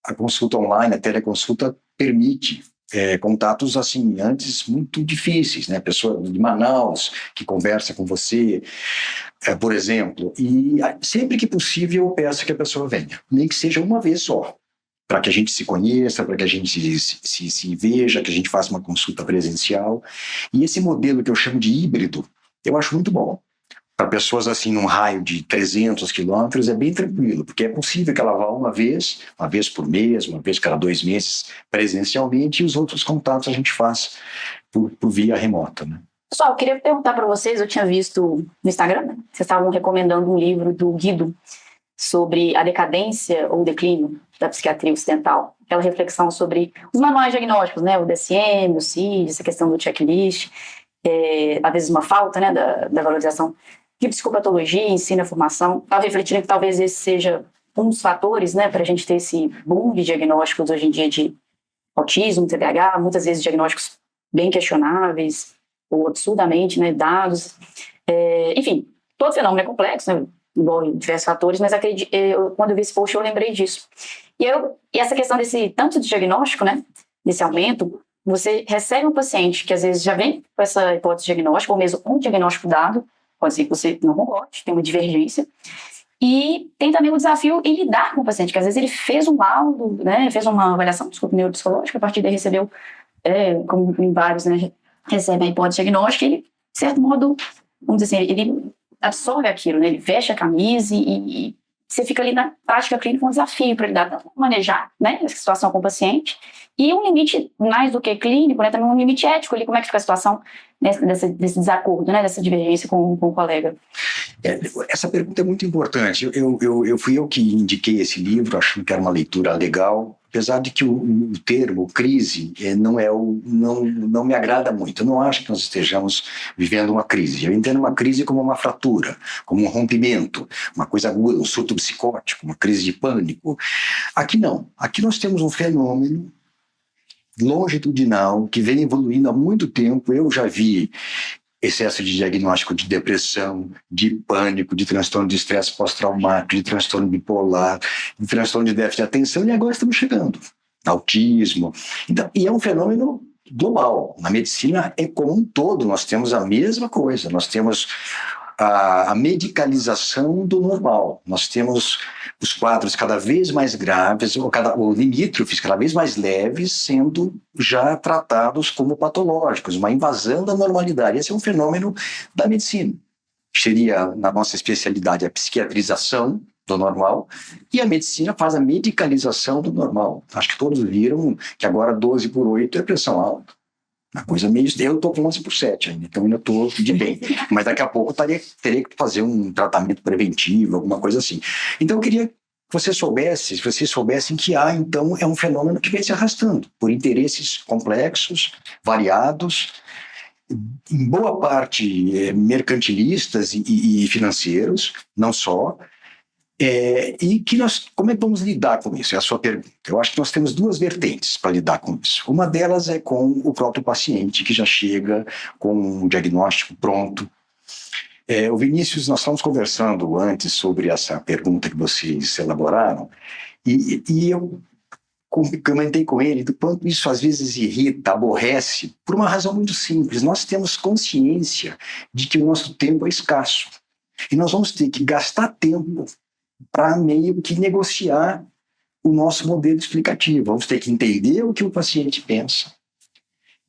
a consulta online, a teleconsulta, permite contatos assim, antes muito difíceis, né? Pessoa de Manaus que conversa com você, por exemplo, e sempre que possível eu peço que a pessoa venha, nem que seja uma vez só, para que a gente se conheça, para que a gente se veja, que a gente faça uma consulta presencial. E esse modelo que eu chamo de híbrido, eu acho muito bom. Para pessoas assim, num raio de 300 quilômetros, é bem tranquilo, porque é possível que ela vá uma vez por mês, uma vez cada 2 meses, presencialmente, e os outros contatos a gente faz por via remota, né? Pessoal, eu queria perguntar para vocês, eu tinha visto no Instagram, né, vocês estavam recomendando um livro do Guido sobre a decadência ou declínio da psiquiatria ocidental, aquela reflexão sobre os manuais diagnósticos, né, o DSM, o CID, essa questão do checklist, às vezes uma falta, né, da valorização de psicopatologia, ensino e formação. Estava refletindo que talvez esse seja um dos fatores, né, para a gente ter esse boom de diagnósticos hoje em dia de autismo, TDAH, muitas vezes diagnósticos bem questionáveis ou absurdamente, né, dados. Enfim, todo fenômeno é complexo, né, envolve diversos fatores, mas quando eu vi esse post eu lembrei disso. E essa questão desse tanto de diagnóstico, né, desse aumento, você recebe um paciente que às vezes já vem com essa hipótese diagnóstica, ou mesmo um diagnóstico dado, pode ser que você não concorde, tem uma divergência, e tem também o desafio em lidar com o paciente, que às vezes ele fez um laudo, né, fez uma avaliação, neuropsicológica, a partir daí recebeu, como em vários, né, recebe a hipótese diagnóstica, e ele, de certo modo, vamos dizer assim, ele absorve aquilo, né, ele veste a camisa e você fica ali na prática clínica um desafio para lidar, tanto manejar, né, essa situação com o paciente, e um limite, mais do que clínico, né, também um limite ético ali, como é que fica a situação desse desacordo, né, dessa divergência com o colega. Essa pergunta é muito importante. Fui eu que indiquei esse livro, achando que era uma leitura legal, apesar de que o termo crise não me agrada muito. Eu não acho que nós estejamos vivendo uma crise. Eu entendo uma crise como uma fratura, como um rompimento, uma coisa aguda, um surto psicótico, uma crise de pânico. Aqui não. Aqui nós temos um fenômeno longitudinal que vem evoluindo há muito tempo. Eu já vi excesso de diagnóstico de depressão, de pânico, de transtorno de estresse pós-traumático, de transtorno bipolar, de transtorno de déficit de atenção, e agora estamos chegando. Autismo. Então, e é um fenômeno global. Na medicina, como um todo, nós temos a mesma coisa. Nós temos a medicalização do normal. Nós temos os quadros cada vez mais graves, ou limítrofes cada vez mais leves, sendo já tratados como patológicos, uma invasão da normalidade. Esse é um fenômeno da medicina. Seria, na nossa especialidade, a psiquiatrização do normal, e a medicina faz a medicalização do normal. Acho que todos viram que agora 12/8 é pressão alta. Uma coisa meio... Eu estou com 11/7 ainda, então ainda estou de bem. Mas daqui a pouco teria que fazer um tratamento preventivo, alguma coisa assim. Então eu queria que vocês soubessem que então, é um fenômeno que vem se arrastando por interesses complexos, variados, em boa parte mercantilistas e financeiros, não só. E que como é que vamos lidar com isso? É a sua pergunta. Eu acho que nós temos duas vertentes para lidar com isso. Uma delas é com o próprio paciente, que já chega com um diagnóstico pronto. O Vinícius, nós estávamos conversando antes sobre essa pergunta que vocês elaboraram, e eu comentei com ele do quanto isso às vezes irrita, aborrece, por uma razão muito simples. Nós temos consciência de que o nosso tempo é escasso. E nós vamos ter que gastar tempo para meio que negociar o nosso modelo explicativo. Vamos ter que entender o que o paciente pensa,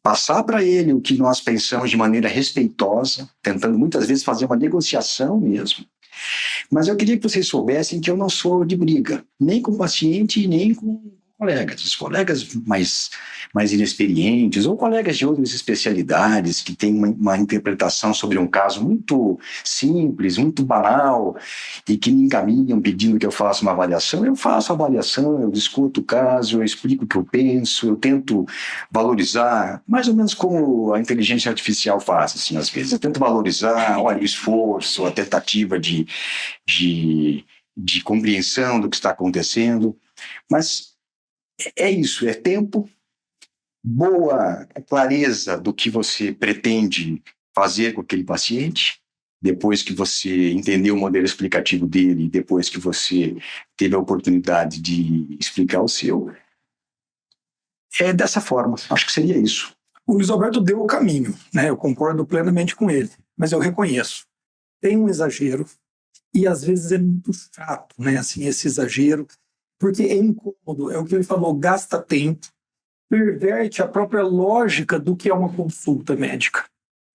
passar para ele o que nós pensamos de maneira respeitosa, tentando muitas vezes fazer uma negociação mesmo. Mas eu queria que vocês soubessem que eu não sou de briga, nem com o paciente, nem com colegas. Os colegas mais inexperientes, ou colegas de outras especialidades que têm uma interpretação sobre um caso muito simples, muito banal, e que me encaminham pedindo que eu faça uma avaliação. Eu faço a avaliação, eu discuto o caso, eu explico o que eu penso, eu tento valorizar, mais ou menos como a inteligência artificial faz, assim, às vezes. Eu tento valorizar, olha, o esforço, a tentativa de compreensão do que está acontecendo, mas é isso, é tempo, boa clareza do que você pretende fazer com aquele paciente, depois que você entendeu o modelo explicativo dele, depois que você teve a oportunidade de explicar o seu. É dessa forma, acho que seria isso. O Luiz Alberto deu o caminho, né? Eu concordo plenamente com ele, mas eu reconheço. Tem um exagero, e às vezes é muito chato, né? Assim, esse exagero, porque é incômodo, é o que ele falou, gasta tempo, perverte a própria lógica do que é uma consulta médica,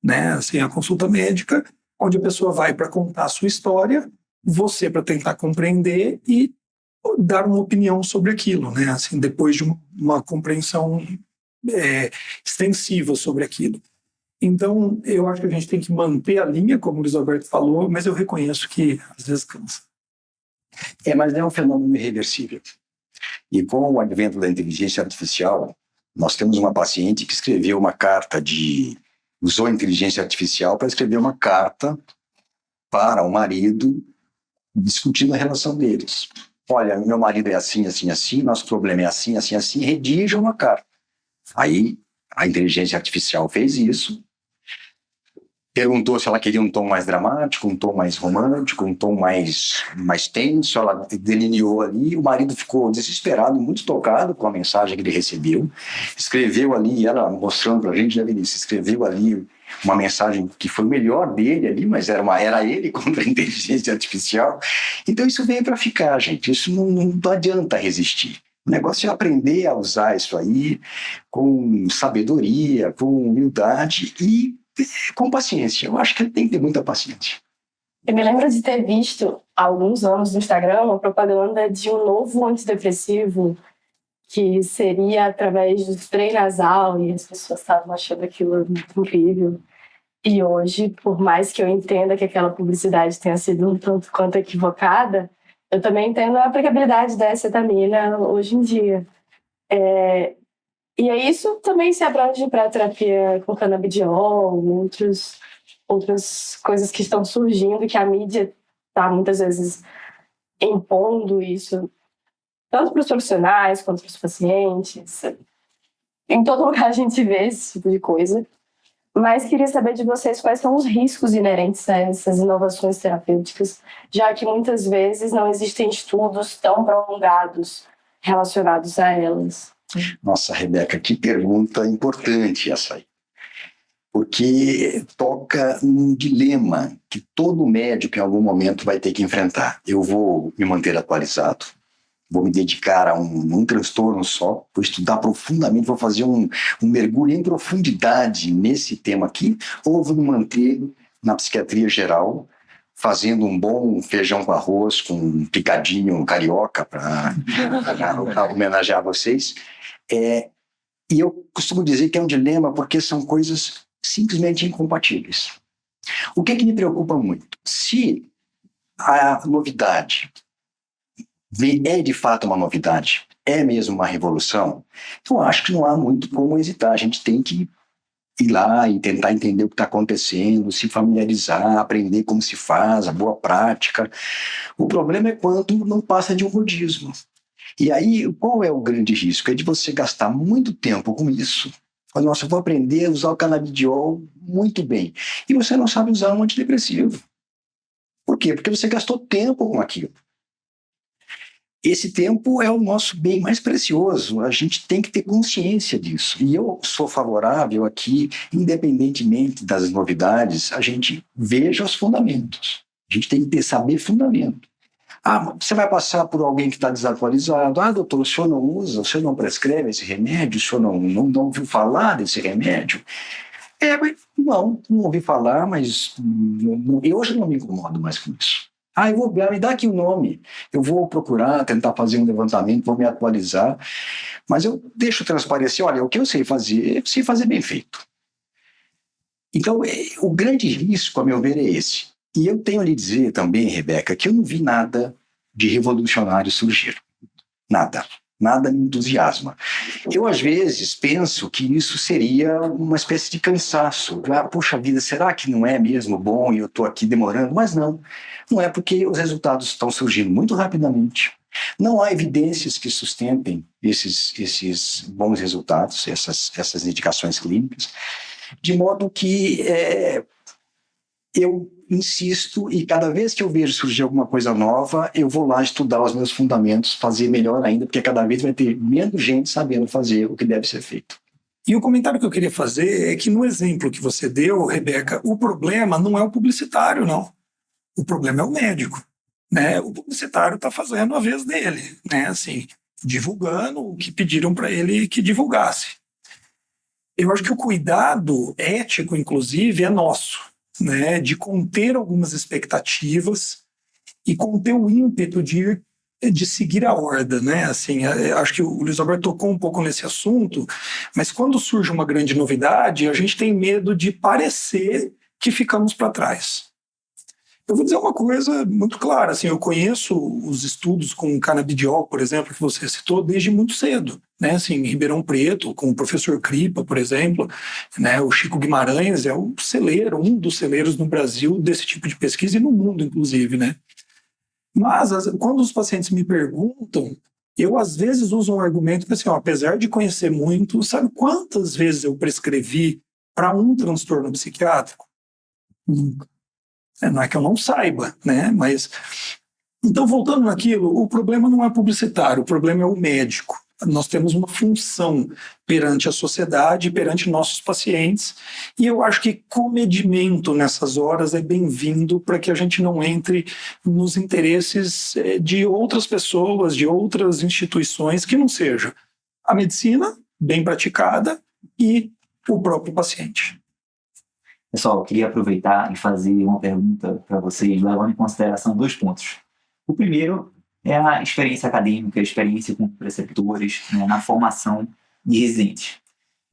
né? Assim, a consulta médica, onde a pessoa vai para contar a sua história, você para tentar compreender e dar uma opinião sobre aquilo, né? Assim, depois de uma compreensão extensiva sobre aquilo. Então, eu acho que a gente tem que manter a linha, como o Luiz Alberto falou, mas eu reconheço que às vezes cansa. Mas é um fenômeno irreversível. E com o advento da inteligência artificial, nós temos uma paciente que escreveu uma carta usou a inteligência artificial para escrever uma carta para o marido, discutindo a relação deles. Olha, meu marido é assim, assim, assim, nosso problema é assim, assim, assim, redija uma carta. Aí a inteligência artificial fez isso, perguntou se ela queria um tom mais dramático, um tom mais romântico, um tom mais tenso. Ela delineou ali. O marido ficou desesperado, muito tocado com a mensagem que ele recebeu. Escreveu ali, ela mostrando para a gente, né, Vinícius? Escreveu ali uma mensagem que foi o melhor dele ali, mas era ele contra a inteligência artificial. Então isso veio para ficar, gente. Isso não adianta resistir. O negócio é aprender a usar isso aí com sabedoria, com humildade e com paciência. Eu acho que ele tem que ter muita paciência. Eu me lembro de ter visto há alguns anos no Instagram uma propaganda de um novo antidepressivo que seria através do spray nasal, e as pessoas estavam achando aquilo muito incrível. E hoje, por mais que eu entenda que aquela publicidade tenha sido um tanto quanto equivocada, eu também entendo a aplicabilidade da acetamina hoje em dia. E aí isso também se abrange para a terapia com canabidiol, outras coisas que estão surgindo, que a mídia está muitas vezes impondo isso, tanto para os profissionais quanto para os pacientes. Em todo lugar a gente vê esse tipo de coisa. Mas queria saber de vocês quais são os riscos inerentes a essas inovações terapêuticas, já que muitas vezes não existem estudos tão prolongados relacionados a elas. Nossa, Rebeca, que pergunta importante essa aí. Porque toca num dilema que todo médico em algum momento vai ter que enfrentar. Eu vou me manter atualizado, vou me dedicar a um transtorno só, vou estudar profundamente, vou fazer um mergulho em profundidade nesse tema aqui, ou vou me manter na psiquiatria geral, fazendo um bom feijão com arroz, com um picadinho carioca para homenagear vocês. E eu costumo dizer que é um dilema porque são coisas simplesmente incompatíveis. O que me preocupa muito? Se a novidade é de fato uma novidade, é mesmo uma revolução, eu acho que não há muito como hesitar. A gente tem que ir lá e tentar entender o que está acontecendo, se familiarizar, aprender como se faz, a boa prática. O problema é quando não passa de um modismo. E aí, qual é o grande risco? É de você gastar muito tempo com isso. Fala, nossa, eu vou aprender a usar o canabidiol muito bem. E você não sabe usar um antidepressivo. Por quê? Porque você gastou tempo com aquilo. Esse tempo é o nosso bem mais precioso. A gente tem que ter consciência disso. E eu sou favorável a que, independentemente das novidades, a gente veja os fundamentos. A gente tem que saber fundamento. Você vai passar por alguém que está desatualizado. Doutor, o senhor não usa, o senhor não prescreve esse remédio, o senhor não ouviu falar desse remédio? Mas não ouvi falar, mas eu hoje não me incomodo mais com isso. Eu vou me dá aqui o nome, eu vou procurar, tentar fazer um levantamento, vou me atualizar, mas eu deixo transparecer, olha, o que eu sei fazer bem feito. Então, o grande risco, a meu ver, é esse. E eu tenho a lhe dizer também, Rebeca, que eu não vi nada de revolucionário surgir. Nada me entusiasma. Eu, às vezes, penso que isso seria uma espécie de cansaço. Puxa vida, será que não é mesmo bom e eu estou aqui demorando? Mas não é, porque os resultados estão surgindo muito rapidamente. Não há evidências que sustentem esses bons resultados, essas indicações clínicas, de modo que eu insisto, e cada vez que eu vejo surgir alguma coisa nova, eu vou lá estudar os meus fundamentos, fazer melhor ainda, porque cada vez vai ter menos gente sabendo fazer o que deve ser feito. E o comentário que eu queria fazer é que no exemplo que você deu, Rebeca, o problema não é o publicitário, não. O problema é o médico, né? O publicitário está fazendo a vez dele, né? Assim, divulgando o que pediram para ele que divulgasse. Eu acho que o cuidado ético, inclusive, é nosso, né? De conter algumas expectativas e conter o ímpeto de seguir a horda, né? Assim, acho que o Luiz Alberto tocou um pouco nesse assunto, mas quando surge uma grande novidade, a gente tem medo de parecer que ficamos para trás. Eu vou dizer uma coisa muito clara, assim, eu conheço os estudos com canabidiol, por exemplo, que você citou, desde muito cedo, né? Assim, em Ribeirão Preto, com o professor Cripa, por exemplo, né? O Chico Guimarães é um dos celeiros no Brasil desse tipo de pesquisa e no mundo, inclusive, né? Mas, quando os pacientes me perguntam, eu às vezes uso um argumento que, assim, apesar de conhecer muito, sabe quantas vezes eu prescrevi para um transtorno psiquiátrico? Nunca. Não é que eu não saiba, né? Mas então, voltando naquilo, o problema não é publicitário, o problema é o médico. Nós temos uma função perante a sociedade, perante nossos pacientes, e eu acho que comedimento nessas horas é bem-vindo para que a gente não entre nos interesses de outras pessoas, de outras instituições, que não seja a medicina bem praticada e o próprio paciente. Pessoal, eu queria aproveitar e fazer uma pergunta para vocês, levando em consideração 2 pontos. O primeiro é a experiência acadêmica, a experiência com preceptores, né, na formação de residentes.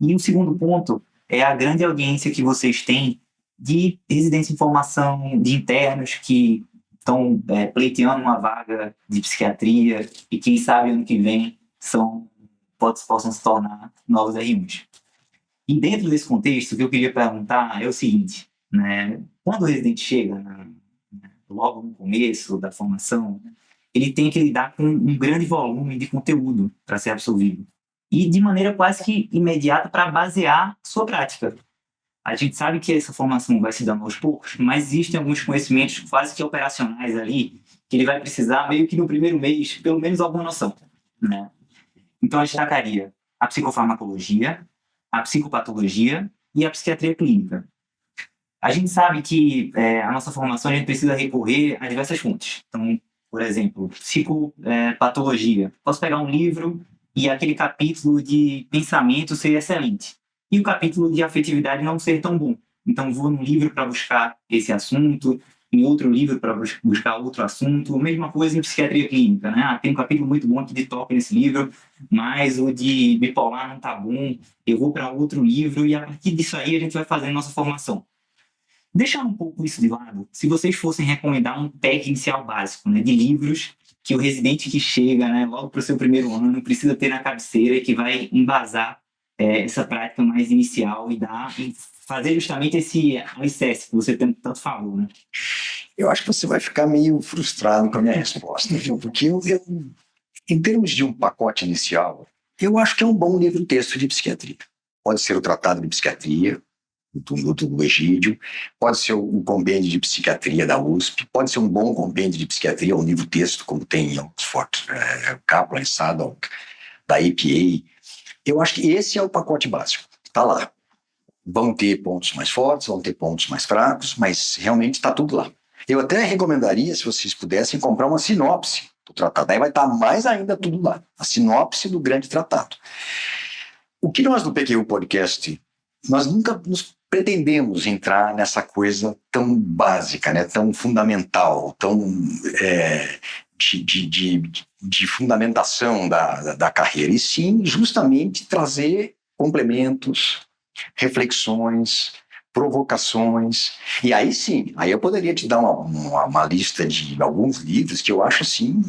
E o segundo ponto é a grande audiência que vocês têm de residência em formação, de internos que estão pleiteando uma vaga de psiquiatria e quem sabe ano que vem possam se tornar novos R1s. E dentro desse contexto, o que eu queria perguntar é o seguinte, né, quando o residente chega logo no começo da formação, ele tem que lidar com um grande volume de conteúdo para ser absorvido. E de maneira quase que imediata para basear sua prática. A gente sabe que essa formação vai se dando aos poucos, mas existem alguns conhecimentos quase que operacionais ali, que ele vai precisar meio que no primeiro mês, pelo menos alguma noção, né? Então eu destacaria a psicofarmacologia, a psicopatologia e a psiquiatria clínica. A gente sabe que a nossa formação a gente precisa recorrer a diversas fontes. Então, por exemplo, psicopatologia. Posso pegar um livro e aquele capítulo de pensamento ser excelente. E o capítulo de afetividade não ser tão bom. Então, vou num livro para buscar esse assunto, em outro livro para buscar outro assunto. Mesma coisa em psiquiatria clínica, né? Tem um capítulo muito bom aqui de toque nesse livro, mas o de bipolar não está bom. Eu vou para outro livro e a partir disso aí a gente vai fazendo nossa formação. Deixando um pouco isso de lado, se vocês fossem recomendar um pack inicial básico, né, de livros que o residente que chega, né, logo para o seu primeiro ano precisa ter na cabeceira e que vai embasar essa prática mais inicial e fazer justamente esse alicerce que você tanto falou, né? Eu acho que você vai ficar meio frustrado com a minha resposta, viu? Porque em termos de um pacote inicial, eu acho que é um bom livro-texto de psiquiatria. Pode ser o Tratado de Psiquiatria, do Egídio, pode ser um compêndio de psiquiatria da USP, pode ser um bom compêndio de psiquiatria, um livro-texto, como tem em Oxford, Kaplan e Sadok, da APA. Eu acho que esse é o pacote básico, está lá. Vão ter pontos mais fortes, vão ter pontos mais fracos, mas realmente está tudo lá. Eu até recomendaria, se vocês pudessem, comprar uma sinopse do tratado. Aí vai estar mais ainda tudo lá. A sinopse do grande tratado. O que nós no PQU Podcast, nós nunca nos pretendemos entrar nessa coisa tão básica, né, tão fundamental, tão de fundamentação da carreira, e sim justamente trazer complementos, reflexões, provocações. E aí sim, aí eu poderia te dar uma lista de alguns livros que eu acho assim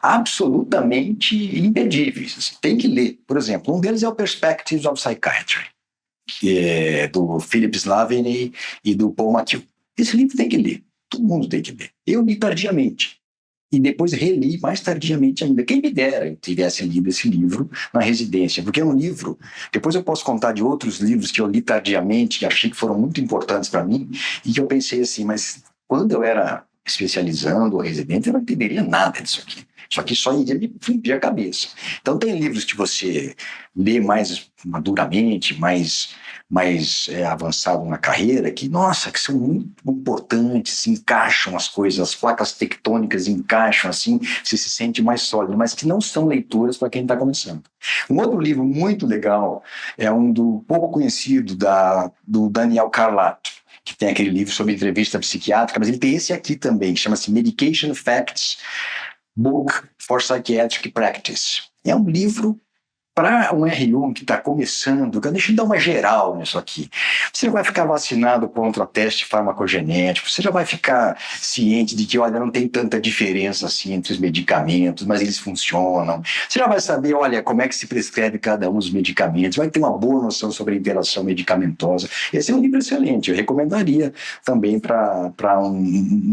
absolutamente imperdíveis. Assim, tem que ler. Por exemplo, um deles é o Perspectives of Psychiatry, que é do Philip Slaveny e do Paul Mathieu. Esse livro tem que ler. Todo mundo tem que ler. Eu li tardiamente. E depois reli mais tardiamente ainda. Quem me dera eu tivesse lido esse livro na residência, porque é um livro, depois eu posso contar de outros livros que eu li tardiamente, que achei que foram muito importantes para mim, e que eu pensei assim, mas quando eu era especializando ou residente, eu não entenderia nada disso aqui. Isso aqui só iria me fundir a cabeça. Então tem livros que você lê mais maduramente, mais avançado na carreira, que, nossa, que são muito importantes, encaixam as coisas, as placas tectônicas encaixam assim, você se sente mais sólido, mas que não são leituras para quem está começando. Um outro livro muito legal é um pouco conhecido do Daniel Carlato, que tem aquele livro sobre entrevista psiquiátrica, mas ele tem esse aqui também, que chama-se Medication Facts, Book for Psychiatric Practice. É um livro para um R1 que está começando. Deixa eu dar uma geral nisso aqui. Você já vai ficar vacinado contra teste farmacogenético, você já vai ficar ciente de que, olha, não tem tanta diferença assim entre os medicamentos, mas eles funcionam. Você já vai saber, olha, como é que se prescreve cada um dos medicamentos, vai ter uma boa noção sobre a interação medicamentosa. Esse é um livro excelente, eu recomendaria também para um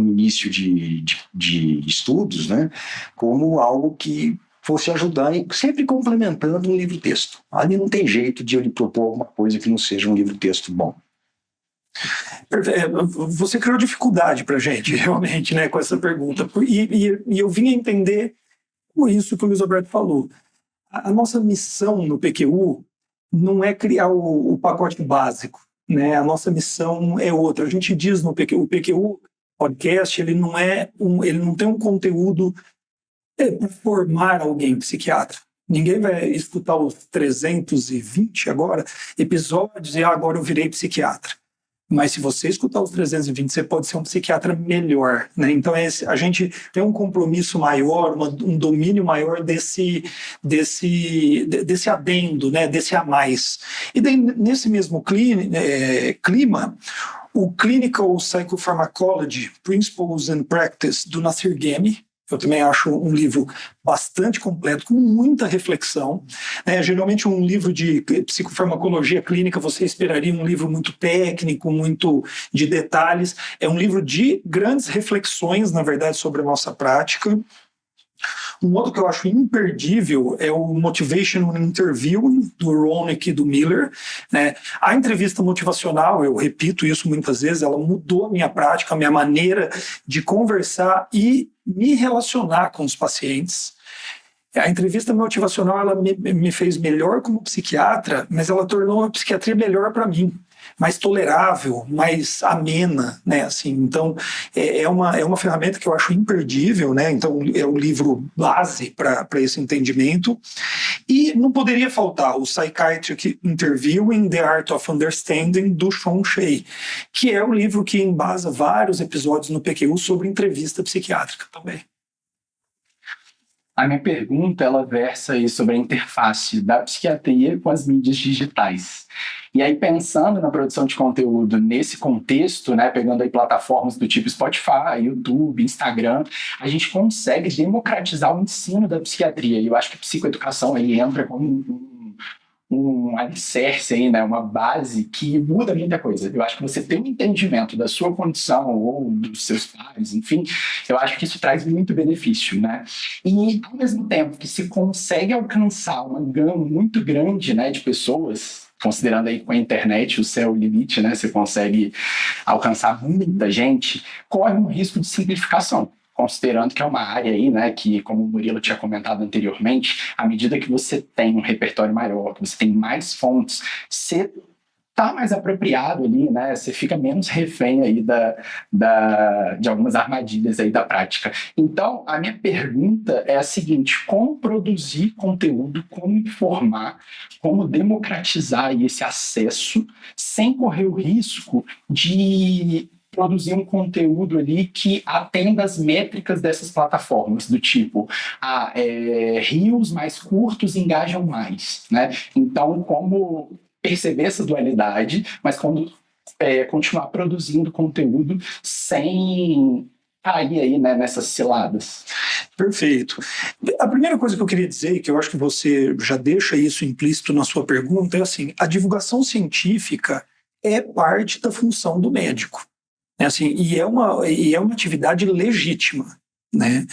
início de estudos, né, como algo que fosse ajudar e sempre complementando um livro-texto. Ali não tem jeito de eu lhe propor alguma coisa que não seja um livro-texto bom. Você criou dificuldade para a gente, realmente, né, com essa pergunta. E eu vim a entender com isso que o Luiz Alberto falou. A nossa missão no PQU não é criar o pacote básico, né? A nossa missão é outra. A gente diz no PQU, o PQU Podcast, ele não tem um conteúdo para formar alguém psiquiatra. Ninguém vai escutar os 320 agora episódios e agora eu virei psiquiatra. Mas se você escutar os 320, você pode ser um psiquiatra melhor, né? Então a gente tem um compromisso maior, um domínio maior desse adendo, né? Desse a mais. E daí, nesse mesmo clima, o Clinical Psychopharmacology Principles and Practice, do Nassir Ghaemi, eu também acho um livro bastante completo, com muita reflexão. Geralmente um livro de psicofarmacologia clínica, você esperaria um livro muito técnico, muito de detalhes. É um livro de grandes reflexões, na verdade, sobre a nossa prática. Um outro que eu acho imperdível é o Motivational Interview, do Roenick e do Miller, né? A entrevista motivacional, eu repito isso muitas vezes, ela mudou a minha prática, a minha maneira de conversar e me relacionar com os pacientes. A entrevista motivacional, ela me fez melhor como psiquiatra, mas ela tornou a psiquiatria melhor para mim, mais tolerável, mais amena, né? Assim, então, é uma ferramenta que eu acho imperdível, né? Então, é o livro base para esse entendimento. E não poderia faltar o Psychiatric Interviewing, The Art of Understanding, do Sean Shea, que é o livro que embasa vários episódios no PQU sobre entrevista psiquiátrica também. A minha pergunta, ela versa aí sobre a interface da psiquiatria com as mídias digitais. E aí, pensando na produção de conteúdo nesse contexto, né, pegando aí plataformas do tipo Spotify, YouTube, Instagram, a gente consegue democratizar o ensino da psiquiatria. E eu acho que a psicoeducação aí entra como um alicerce aí, né, uma base que muda muita coisa. Eu acho que você tem um entendimento da sua condição ou dos seus pais, enfim, eu acho que isso traz muito benefício, né? E, ao mesmo tempo que se consegue alcançar uma gama muito grande, né, de pessoas, considerando aí com a internet o céu limite, né, você consegue alcançar muita gente, corre um risco de simplificação. Considerando que é uma área aí, né, que, como o Murilo tinha comentado anteriormente, à medida que você tem um repertório maior, que você tem mais fontes, você está mais apropriado ali, né, você fica menos refém aí de algumas armadilhas aí da prática. Então, a minha pergunta é a seguinte: como produzir conteúdo, como informar, como democratizar aí esse acesso sem correr o risco de produzir um conteúdo ali que atenda às métricas dessas plataformas, do tipo, reels mais curtos engajam mais, né? Então, como perceber essa dualidade, mas continuar produzindo conteúdo sem cair aí, né, nessas ciladas. Perfeito. A primeira coisa que eu queria dizer, que eu acho que você já deixa isso implícito na sua pergunta, é assim: a divulgação científica é parte da função do médico. Assim, e é uma atividade legítima, né?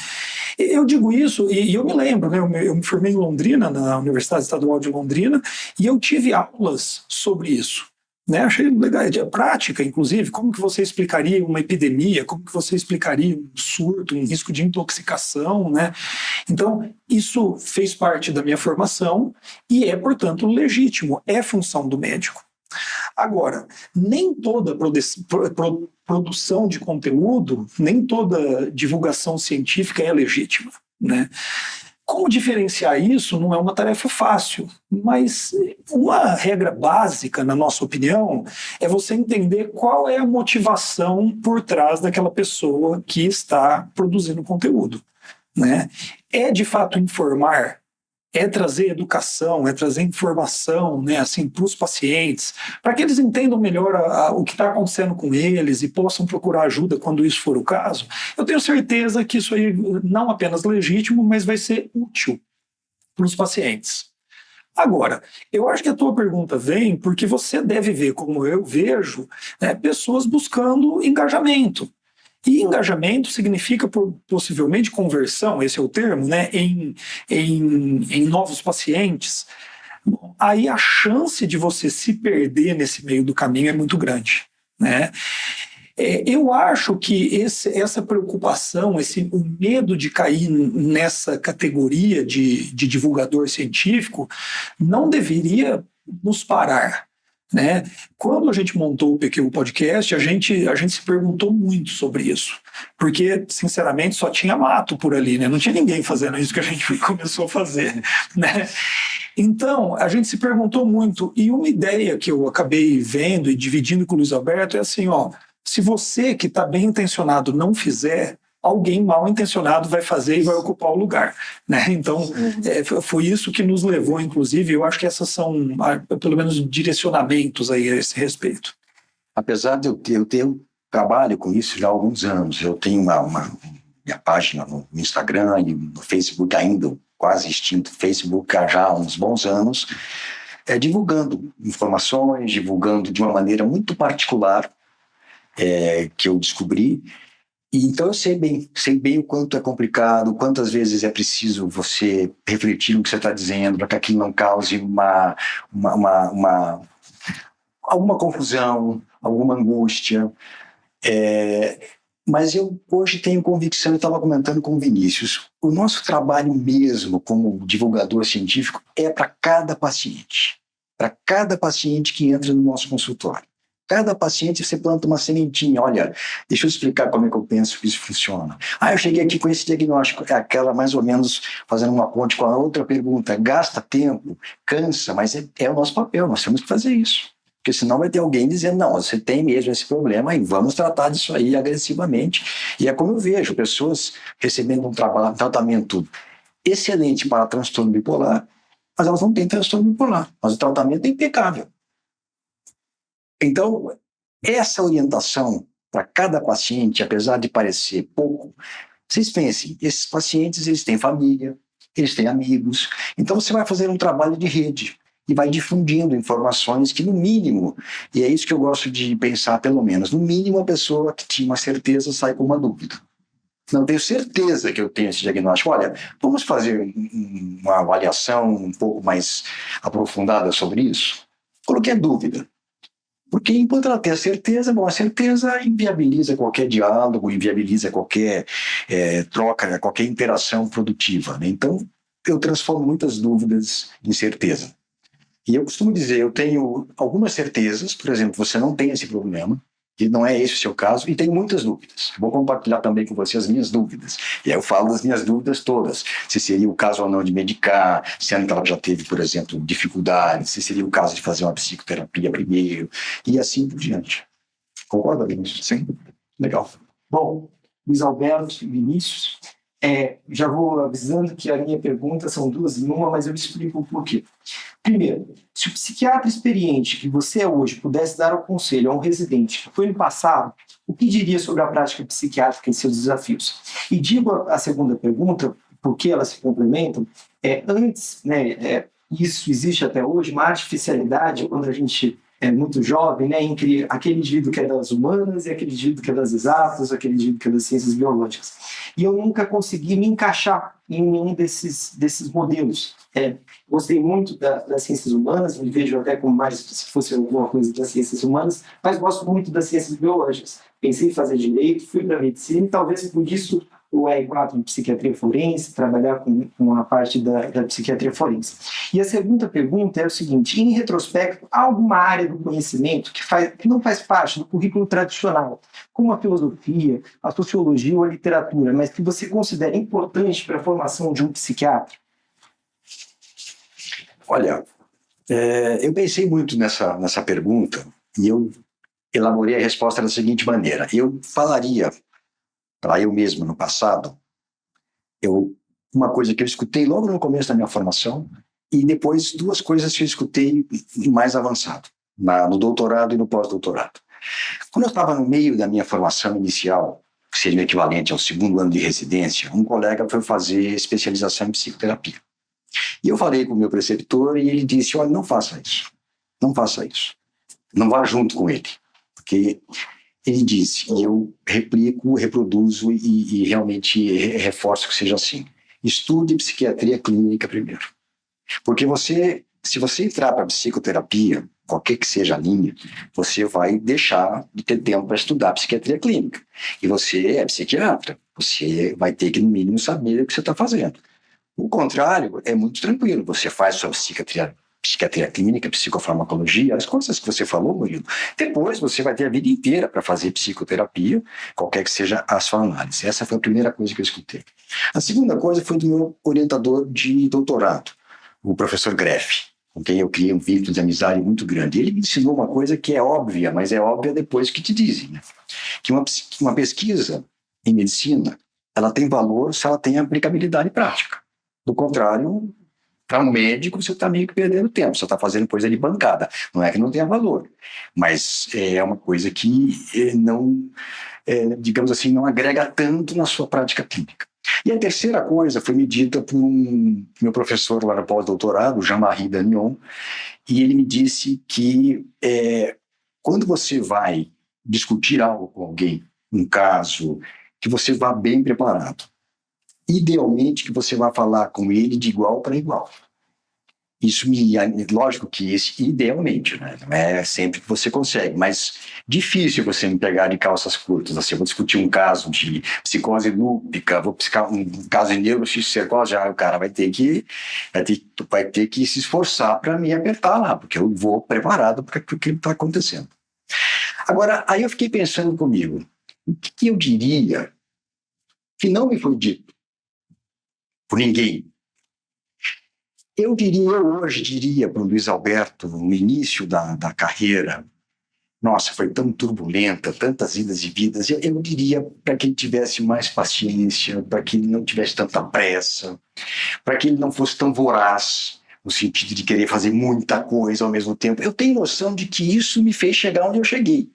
Eu digo isso, e eu me lembro, né? Eu me formei em Londrina, na Universidade Estadual de Londrina, e eu tive aulas sobre isso, né? Achei legal, de prática, inclusive, como que você explicaria uma epidemia, como que você explicaria um surto, um risco de intoxicação, né? Então, isso fez parte da minha formação e é, portanto, legítimo, é função do médico. Agora, nem toda produção de conteúdo, nem toda divulgação científica é legítima, né? Como diferenciar isso não é uma tarefa fácil, mas uma regra básica, na nossa opinião, é você entender qual é a motivação por trás daquela pessoa que está produzindo conteúdo, né? É de fato informar? É trazer educação, é trazer informação, né, assim, para os pacientes, para que eles entendam melhor o que está acontecendo com eles e possam procurar ajuda quando isso for o caso? Eu tenho certeza que isso aí não apenas legítimo, mas vai ser útil para os pacientes. Agora, eu acho que a tua pergunta vem porque você deve ver, como eu vejo, né, pessoas buscando engajamento. E engajamento significa possivelmente conversão, esse é o termo, né, em novos pacientes. Aí a chance de você se perder nesse meio do caminho é muito grande, né? Eu acho que essa preocupação, o medo de cair nessa categoria de divulgador científico não deveria nos parar, né? Quando a gente montou o PQU Podcast, a gente se perguntou muito sobre isso, porque, sinceramente, só tinha mato por ali, né? Não tinha ninguém fazendo isso que a gente começou a fazer, né? Então, a gente se perguntou muito, e uma ideia que eu acabei vendo e dividindo com o Luiz Alberto é assim, se você que está bem intencionado não fizer, alguém mal intencionado vai fazer e vai ocupar o lugar, né? Então, foi isso que nos levou, inclusive, eu acho que essas são, pelo menos, direcionamentos aí a esse respeito. Apesar de eu trabalho com isso já há alguns anos, eu tenho minha página no Instagram e no Facebook ainda, quase extinto Facebook há já uns bons anos, divulgando informações, divulgando de uma maneira muito particular, que eu descobri. E então eu sei bem o quanto é complicado, quantas vezes é preciso você refletir no que você está dizendo para que aquilo não cause alguma confusão, alguma angústia. Mas eu hoje tenho convicção, eu estava comentando com o Vinícius, o nosso trabalho mesmo como divulgador científico é para cada paciente que entra no nosso consultório. Cada paciente você planta uma sementinha. Olha, deixa eu explicar como é que eu penso que isso funciona. Eu cheguei aqui com esse diagnóstico. É aquela mais ou menos fazendo uma ponte com a outra pergunta. Gasta tempo, cansa, mas é o nosso papel. Nós temos que fazer isso. Porque senão vai ter alguém dizendo, não, você tem mesmo esse problema e vamos tratar disso aí agressivamente. E é como eu vejo, pessoas recebendo um tratamento excelente para transtorno bipolar, mas elas não têm transtorno bipolar. Mas o tratamento é impecável. Então, essa orientação para cada paciente, apesar de parecer pouco, vocês pensem, esses pacientes eles têm família, eles têm amigos, então você vai fazer um trabalho de rede e vai difundindo informações que, no mínimo, e é isso que eu gosto de pensar, pelo menos, no mínimo a pessoa que tinha uma certeza sai com uma dúvida. Não tenho certeza que eu tenho esse diagnóstico. Olha, vamos fazer uma avaliação um pouco mais aprofundada sobre isso? Coloquei a dúvida. Porque enquanto ela tem a certeza, a certeza inviabiliza qualquer diálogo, inviabiliza qualquer troca, qualquer interação produtiva, né? Então, eu transformo muitas dúvidas em certeza. E eu costumo dizer, eu tenho algumas certezas, por exemplo, você não tem esse problema, que não é esse o seu caso, e tenho muitas dúvidas. Vou compartilhar também com você as minhas dúvidas. E aí eu falo das minhas dúvidas todas. Se seria o caso ou não de medicar, sendo que ela já teve, por exemplo, dificuldades, se seria o caso de fazer uma psicoterapia primeiro, e assim por diante. Concorda, Vinícius? Sim. Legal. Bom, Luiz Alberto e Vinícius, já vou avisando que a minha pergunta são duas em uma, mas eu explico o porquê. Primeiro, se o psiquiatra experiente que você é hoje pudesse dar o conselho a um residente que foi no passado, o que diria sobre a prática psiquiátrica e seus desafios? E digo a segunda pergunta, porque elas se complementam, antes, isso existe até hoje, uma artificialidade, quando a gente é muito jovem, entre aquele indivíduo que é das humanas e aquele indivíduo que é das exatas, aquele indivíduo que é das ciências biológicas. E eu nunca consegui me encaixar em nenhum desses modelos. Gostei muito das ciências humanas, me vejo até como mais se fosse alguma coisa das ciências humanas, mas gosto muito das ciências biológicas. Pensei em fazer direito, fui para a medicina e talvez por isso o R4 em psiquiatria forense, trabalhar com a parte da psiquiatria forense. E a segunda pergunta é o seguinte, em retrospecto, há alguma área do conhecimento que não faz parte do currículo tradicional, como a filosofia, a sociologia ou a literatura, mas que você considera importante para a formação de um psiquiatra? Olha, eu pensei muito nessa pergunta e eu elaborei a resposta da seguinte maneira. Eu falaria para eu mesmo no passado, uma coisa que eu escutei logo no começo da minha formação e depois duas coisas que eu escutei mais avançado, no doutorado e no pós-doutorado. Quando eu estava no meio da minha formação inicial, que seria o equivalente ao 2º ano de residência, um colega foi fazer especialização em psicoterapia. E eu falei com o meu preceptor e ele disse, olha, não faça isso, não vá junto com ele, porque ele disse, e eu replico, reproduzo e realmente reforço que seja assim, estude psiquiatria clínica primeiro, porque se você entrar para a psicoterapia, qualquer que seja a linha, você vai deixar de ter tempo para estudar psiquiatria clínica. E você é psiquiatra, você vai ter que, no mínimo, saber o que você está fazendo. O contrário é muito tranquilo, você faz sua psiquiatria clínica, psicofarmacologia, as coisas que você falou, Murilo. Depois você vai ter a vida inteira para fazer psicoterapia, qualquer que seja a sua análise. Essa foi a primeira coisa que eu escutei. A segunda coisa foi do meu orientador de doutorado, o professor Greff, com quem eu criei um vínculo de amizade muito grande. Ele me ensinou uma coisa que é óbvia, mas é óbvia depois que te dizem, né? Que uma pesquisa em medicina, ela tem valor se ela tem aplicabilidade prática. Do contrário, para um médico, você está meio que perdendo tempo, você está fazendo coisa de bancada. Não é que não tenha valor, mas é uma coisa que não, digamos assim, não agrega tanto na sua prática clínica. E a terceira coisa foi me dita por meu professor lá no pós-doutorado, Jean-Marie Dagnon, e ele me disse que quando você vai discutir algo com alguém, um caso, que você vá bem preparado. Idealmente que você vá falar com ele de igual para igual. Lógico que idealmente, né? Não é sempre que você consegue, mas difícil você me pegar de calças curtas. Assim, eu vou discutir um caso de psicose lúpica, um caso de neuroxicose, já o cara vai ter que se esforçar para me apertar lá, porque eu vou preparado para o que está acontecendo. Agora, aí eu fiquei pensando comigo, o que eu diria que não me foi dito por ninguém. Eu hoje diria para o Luiz Alberto, no início da carreira, nossa, foi tão turbulenta, tantas idas e vidas, eu diria para que ele tivesse mais paciência, para que ele não tivesse tanta pressa, para que ele não fosse tão voraz, no sentido de querer fazer muita coisa ao mesmo tempo. Eu tenho noção de que isso me fez chegar onde eu cheguei,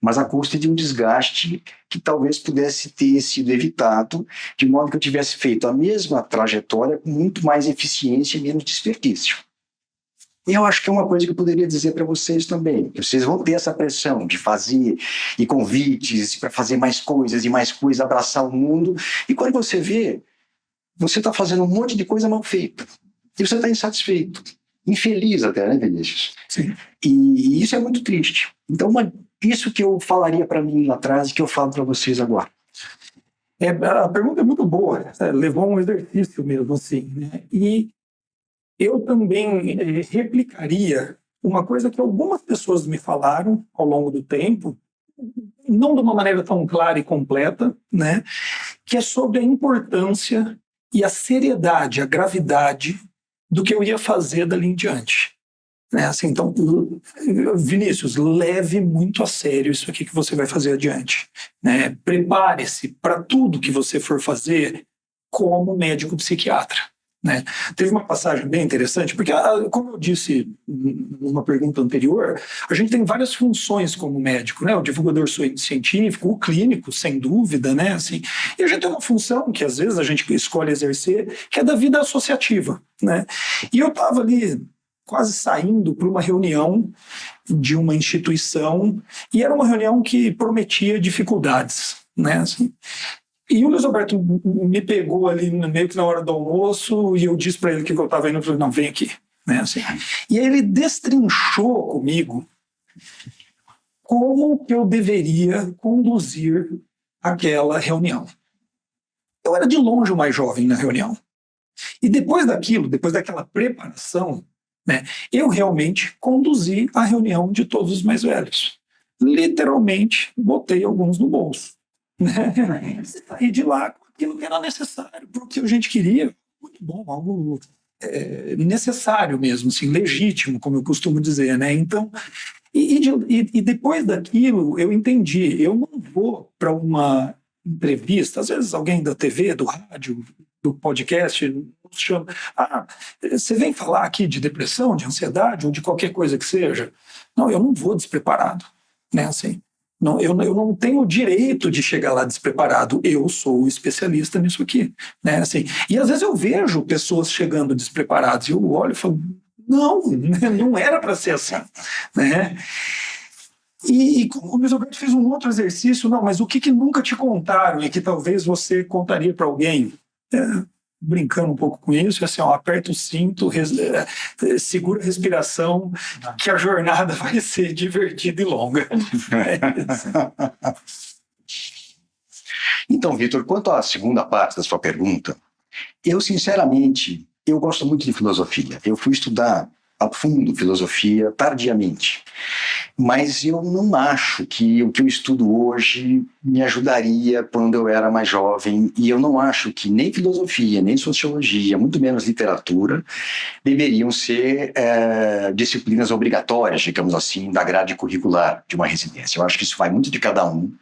mas à custa de um desgaste que talvez pudesse ter sido evitado, de modo que eu tivesse feito a mesma trajetória com muito mais eficiência e menos desperdício. E eu acho que é uma coisa que eu poderia dizer para vocês também. Vocês vão ter essa pressão de fazer e convites para fazer mais coisas, abraçar o mundo. E quando você vê, você está fazendo um monte de coisa mal feita. E você está insatisfeito. Infeliz até, né, Vinícius? Sim. E isso é muito triste. Então, isso que eu falaria para mim lá atrás e que eu falo para vocês agora. A pergunta é muito boa, levou um exercício mesmo, assim, né? E eu também replicaria uma coisa que algumas pessoas me falaram ao longo do tempo, não de uma maneira tão clara e completa, né? Que é sobre a importância e a seriedade, a gravidade do que eu ia fazer dali em diante. Assim, então, Vinícius, leve muito a sério isso aqui que você vai fazer adiante. Né? Prepare-se para tudo que você for fazer como médico psiquiatra. Né? Teve uma passagem bem interessante, porque, como eu disse numa pergunta anterior, a gente tem várias funções como médico, né? O divulgador científico, o clínico, sem dúvida, né? Assim, e a gente tem uma função que às vezes a gente escolhe exercer, que é da vida associativa. Né? E eu estava ali quase saindo para uma reunião de uma instituição, e era uma reunião que prometia dificuldades, né, assim. E o Luiz Alberto me pegou ali meio que na hora do almoço, e eu disse para ele que eu estava indo, eu falei, não, vem aqui, né, assim. E aí ele destrinchou comigo como que eu deveria conduzir aquela reunião. Eu era de longe o mais jovem na reunião. E depois daquela preparação, né, eu realmente conduzi a reunião de todos os mais velhos. Literalmente, botei alguns no bolso. Né? Saí de lá com aquilo que era necessário, porque a gente queria, muito bom, algo necessário mesmo, assim, legítimo, como eu costumo dizer. Né? Então, e depois daquilo, eu entendi, eu não vou para uma entrevista, às vezes alguém da TV, do rádio, do podcast nos chama, você vem falar aqui de depressão, de ansiedade ou de qualquer coisa que seja? Não, eu não vou despreparado, né, assim, não, eu não tenho o direito de chegar lá despreparado, eu sou o especialista nisso aqui, né, assim, e às vezes eu vejo pessoas chegando despreparadas e eu olho e falo, não era para ser assim, né. E como o Luiz Alberto fez um outro exercício, mas o que nunca te contaram e que talvez você contaria para alguém? brincando um pouco com isso, assim, ó, aperta o cinto, segura a respiração, que a jornada vai ser divertida e longa. Então, Vitor, quanto à segunda parte da sua pergunta, eu, sinceramente, eu gosto muito de filosofia. Eu fui estudar a fundo filosofia tardiamente. Mas eu não acho que o que eu estudo hoje me ajudaria quando eu era mais jovem, e eu não acho que nem filosofia, nem sociologia, muito menos literatura, deveriam ser disciplinas obrigatórias, digamos assim, da grade curricular de uma residência. Eu acho que isso vai muito de cada um.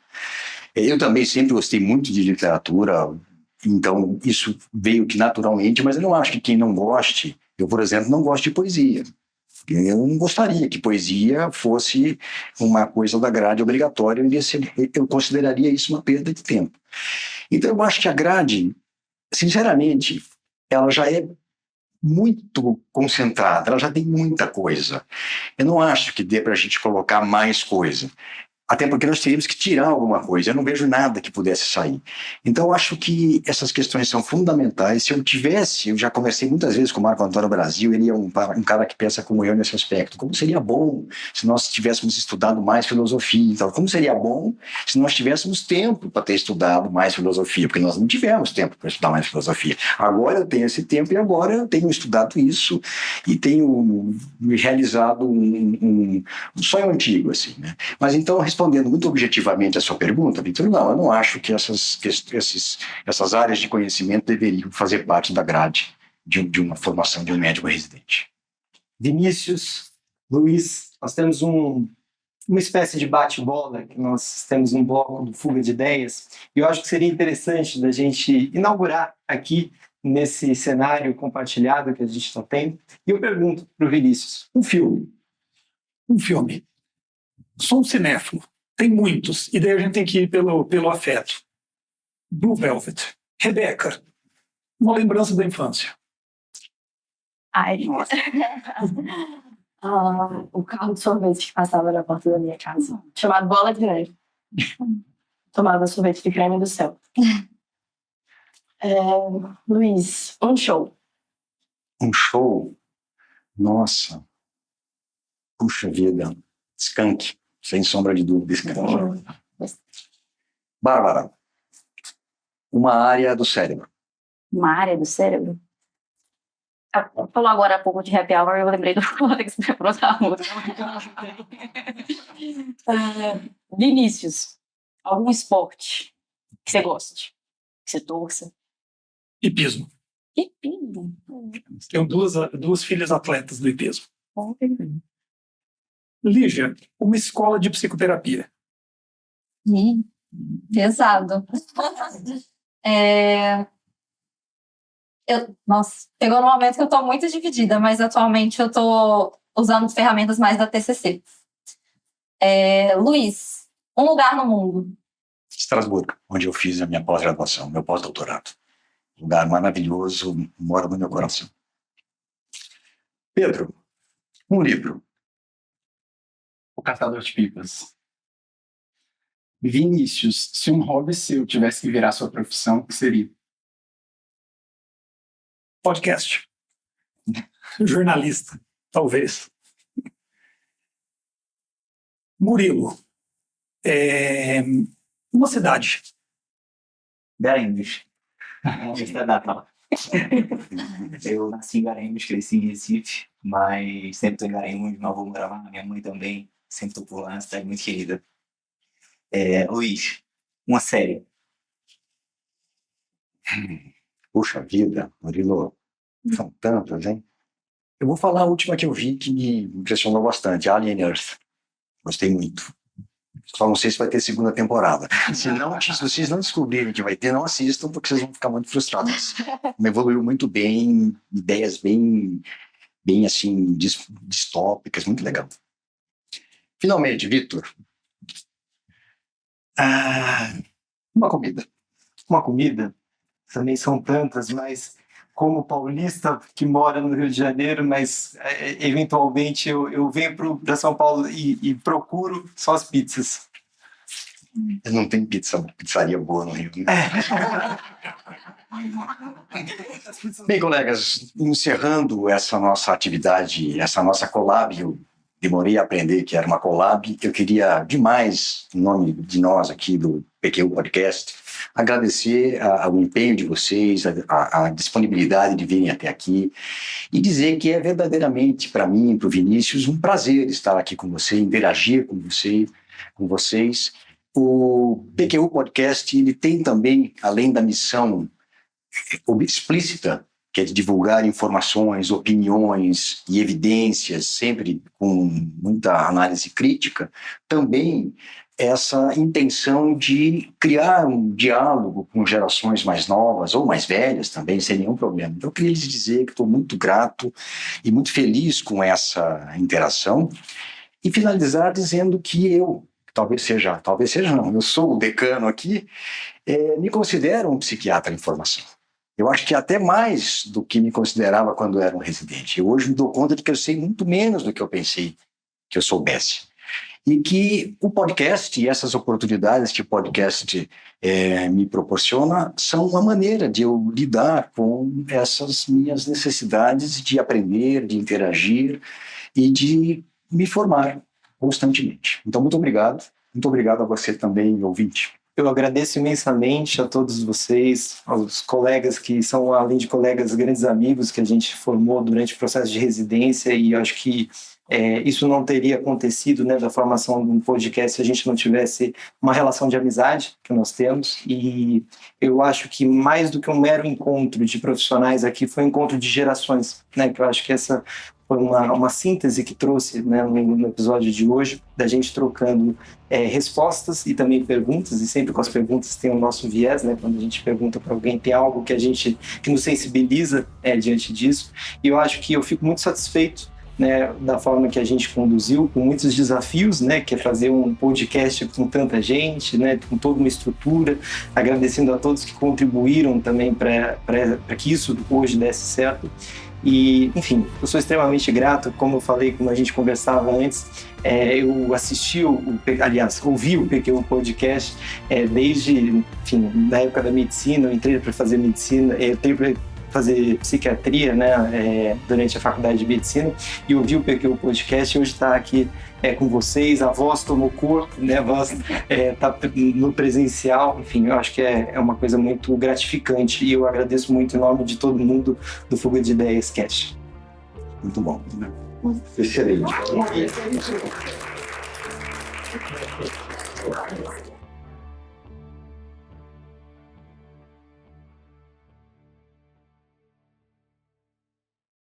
Eu também sempre gostei muito de literatura, então isso veio que naturalmente, mas eu não acho que quem não goste, eu, por exemplo, não gosto de poesia. Eu não gostaria que poesia fosse uma coisa da grade obrigatória, eu consideraria isso uma perda de tempo. Então eu acho que a grade, sinceramente, ela já é muito concentrada, ela já tem muita coisa. Eu não acho que dê para a gente colocar mais coisa. Até porque nós teríamos que tirar alguma coisa. Eu não vejo nada que pudesse sair. Então, eu acho que essas questões são fundamentais. Se eu já conversei muitas vezes com o Marco Antônio Brasil, ele é um cara que pensa como eu nesse aspecto. Como seria bom se nós tivéssemos estudado mais filosofia? Então, como seria bom se nós tivéssemos tempo para ter estudado mais filosofia? Porque nós não tivemos tempo para estudar mais filosofia. Agora eu tenho esse tempo e agora eu tenho estudado isso e tenho realizado um sonho antigo, assim, né? Mas então, respondendo muito objetivamente a sua pergunta, Vitor, não, eu não acho que essas áreas de conhecimento deveriam fazer parte da grade de uma formação de um médico residente. Vinícius, Luiz, nós temos uma espécie de bate-bola, que nós temos um bloco do Fuga de Ideias, e eu acho que seria interessante da gente inaugurar aqui nesse cenário compartilhado que a gente está tendo. E eu pergunto para o Vinícius, Um filme. Sou um cinéfilo. Tem muitos. E daí a gente tem que ir pelo afeto. Blue Velvet. Rebeca. Uma lembrança da infância. Ai, o carro de sorvete que passava na porta da minha casa, chamado Bola de Neve. Tomava sorvete de creme do céu. Luiz, um show. Um show? Nossa. Puxa vida. Skank. Sem sombra de dúvida, Skank. Bárbara. Uma área do cérebro. Uma área do cérebro? Falou agora há pouco de happy hour, eu lembrei do Codex Protamudo. Vinícius, algum esporte que você goste, que você torça? Hipismo. Hipismo? Tenho duas filhas atletas do hipismo. Lígia, uma escola de psicoterapia. Pesado. Nossa, pegou no momento que eu estou muito dividida, mas atualmente eu estou usando ferramentas mais da TCC. Luiz, um lugar no mundo. Estrasburgo, onde eu fiz a minha pós-graduação, meu pós-doutorado. Lugar maravilhoso, mora no meu coração. Pedro, um livro. O Catador de Pipas. Vinícius, se um hobby seu tivesse que virar sua profissão, o que seria? Podcast. Jornalista, talvez. Murilo. Uma cidade. Garanhuns. Esta data. Eu nasci em Garanhuns, cresci em Recife, mas sempre estou em Garanhuns, meu avô mora lá, minha mãe também, sempre estou por lá, uma cidade muito querida. Luiz, uma série. Puxa vida, Murilo, são tantas, hein? Eu vou falar a última que eu vi que me impressionou bastante, Alien Earth. Gostei muito. Só não sei se vai ter segunda temporada. Se vocês não descobrirem que vai ter, não assistam, porque vocês vão ficar muito frustrados. Me evoluiu muito bem, ideias bem assim, distópicas, muito legal. Finalmente, Vitor. Uma comida. uma comida, também são tantas, mas como paulista que mora no Rio de Janeiro, mas eventualmente eu venho para São Paulo e procuro só as pizzas. Não tem pizzaria boa no Rio. Bem, colegas, encerrando essa nossa atividade, essa nossa collab, eu demorei a aprender que era uma collab. Eu queria demais, em nome de nós aqui do PQU Podcast, agradecer o empenho de vocês, a disponibilidade de virem até aqui e dizer que é verdadeiramente, para mim, para o Vinícius, um prazer estar aqui com você, interagir com vocês. O PQU Podcast, ele tem também, além da missão explícita, que é de divulgar informações, opiniões e evidências, sempre com muita análise crítica, também essa intenção de criar um diálogo com gerações mais novas ou mais velhas também, sem nenhum problema. Então, eu queria lhes dizer que estou muito grato e muito feliz com essa interação e finalizar dizendo que eu, talvez seja não, eu sou o decano aqui, me considero um psiquiatra em formação. Eu acho que até mais do que me considerava quando era um residente. Eu hoje me dou conta de que eu sei muito menos do que eu pensei que eu soubesse. E que o podcast e essas oportunidades que o podcast me proporciona são uma maneira de eu lidar com essas minhas necessidades de aprender, de interagir e de me formar constantemente. Então, muito obrigado. Muito obrigado a você também, ouvinte. Eu agradeço imensamente a todos vocês, aos colegas que são, além de colegas, grandes amigos que a gente formou durante o processo de residência, e eu acho que isso não teria acontecido, né, da formação de um podcast se a gente não tivesse uma relação de amizade que nós temos. E eu acho que mais do que um mero encontro de profissionais aqui, foi um encontro de gerações, né, que eu acho que essa foi uma síntese que trouxe, né, no episódio de hoje, da gente trocando respostas e também perguntas, e sempre com as perguntas tem o nosso viés, né, quando a gente pergunta para alguém, tem algo que nos sensibiliza diante disso. E eu acho que eu fico muito satisfeito, né, da forma que a gente conduziu, com muitos desafios, né, que é fazer um podcast com tanta gente, né, com toda uma estrutura, agradecendo a todos que contribuíram também para que isso hoje desse certo. E, enfim, eu sou extremamente grato, como eu falei, como a gente conversava antes, eu ouvi o PQU Podcast desde, enfim, da época da medicina. Eu entrei para fazer medicina, fazer psiquiatria, né, durante a faculdade de medicina, e ouvi o PQU Podcast, e hoje está aqui com vocês, a voz tomou corpo, né, a voz está no presencial. Enfim, eu acho que é uma coisa muito gratificante, e eu agradeço muito em nome de todo mundo do Fuga de Ideias Cast. Muito bom. Excelente.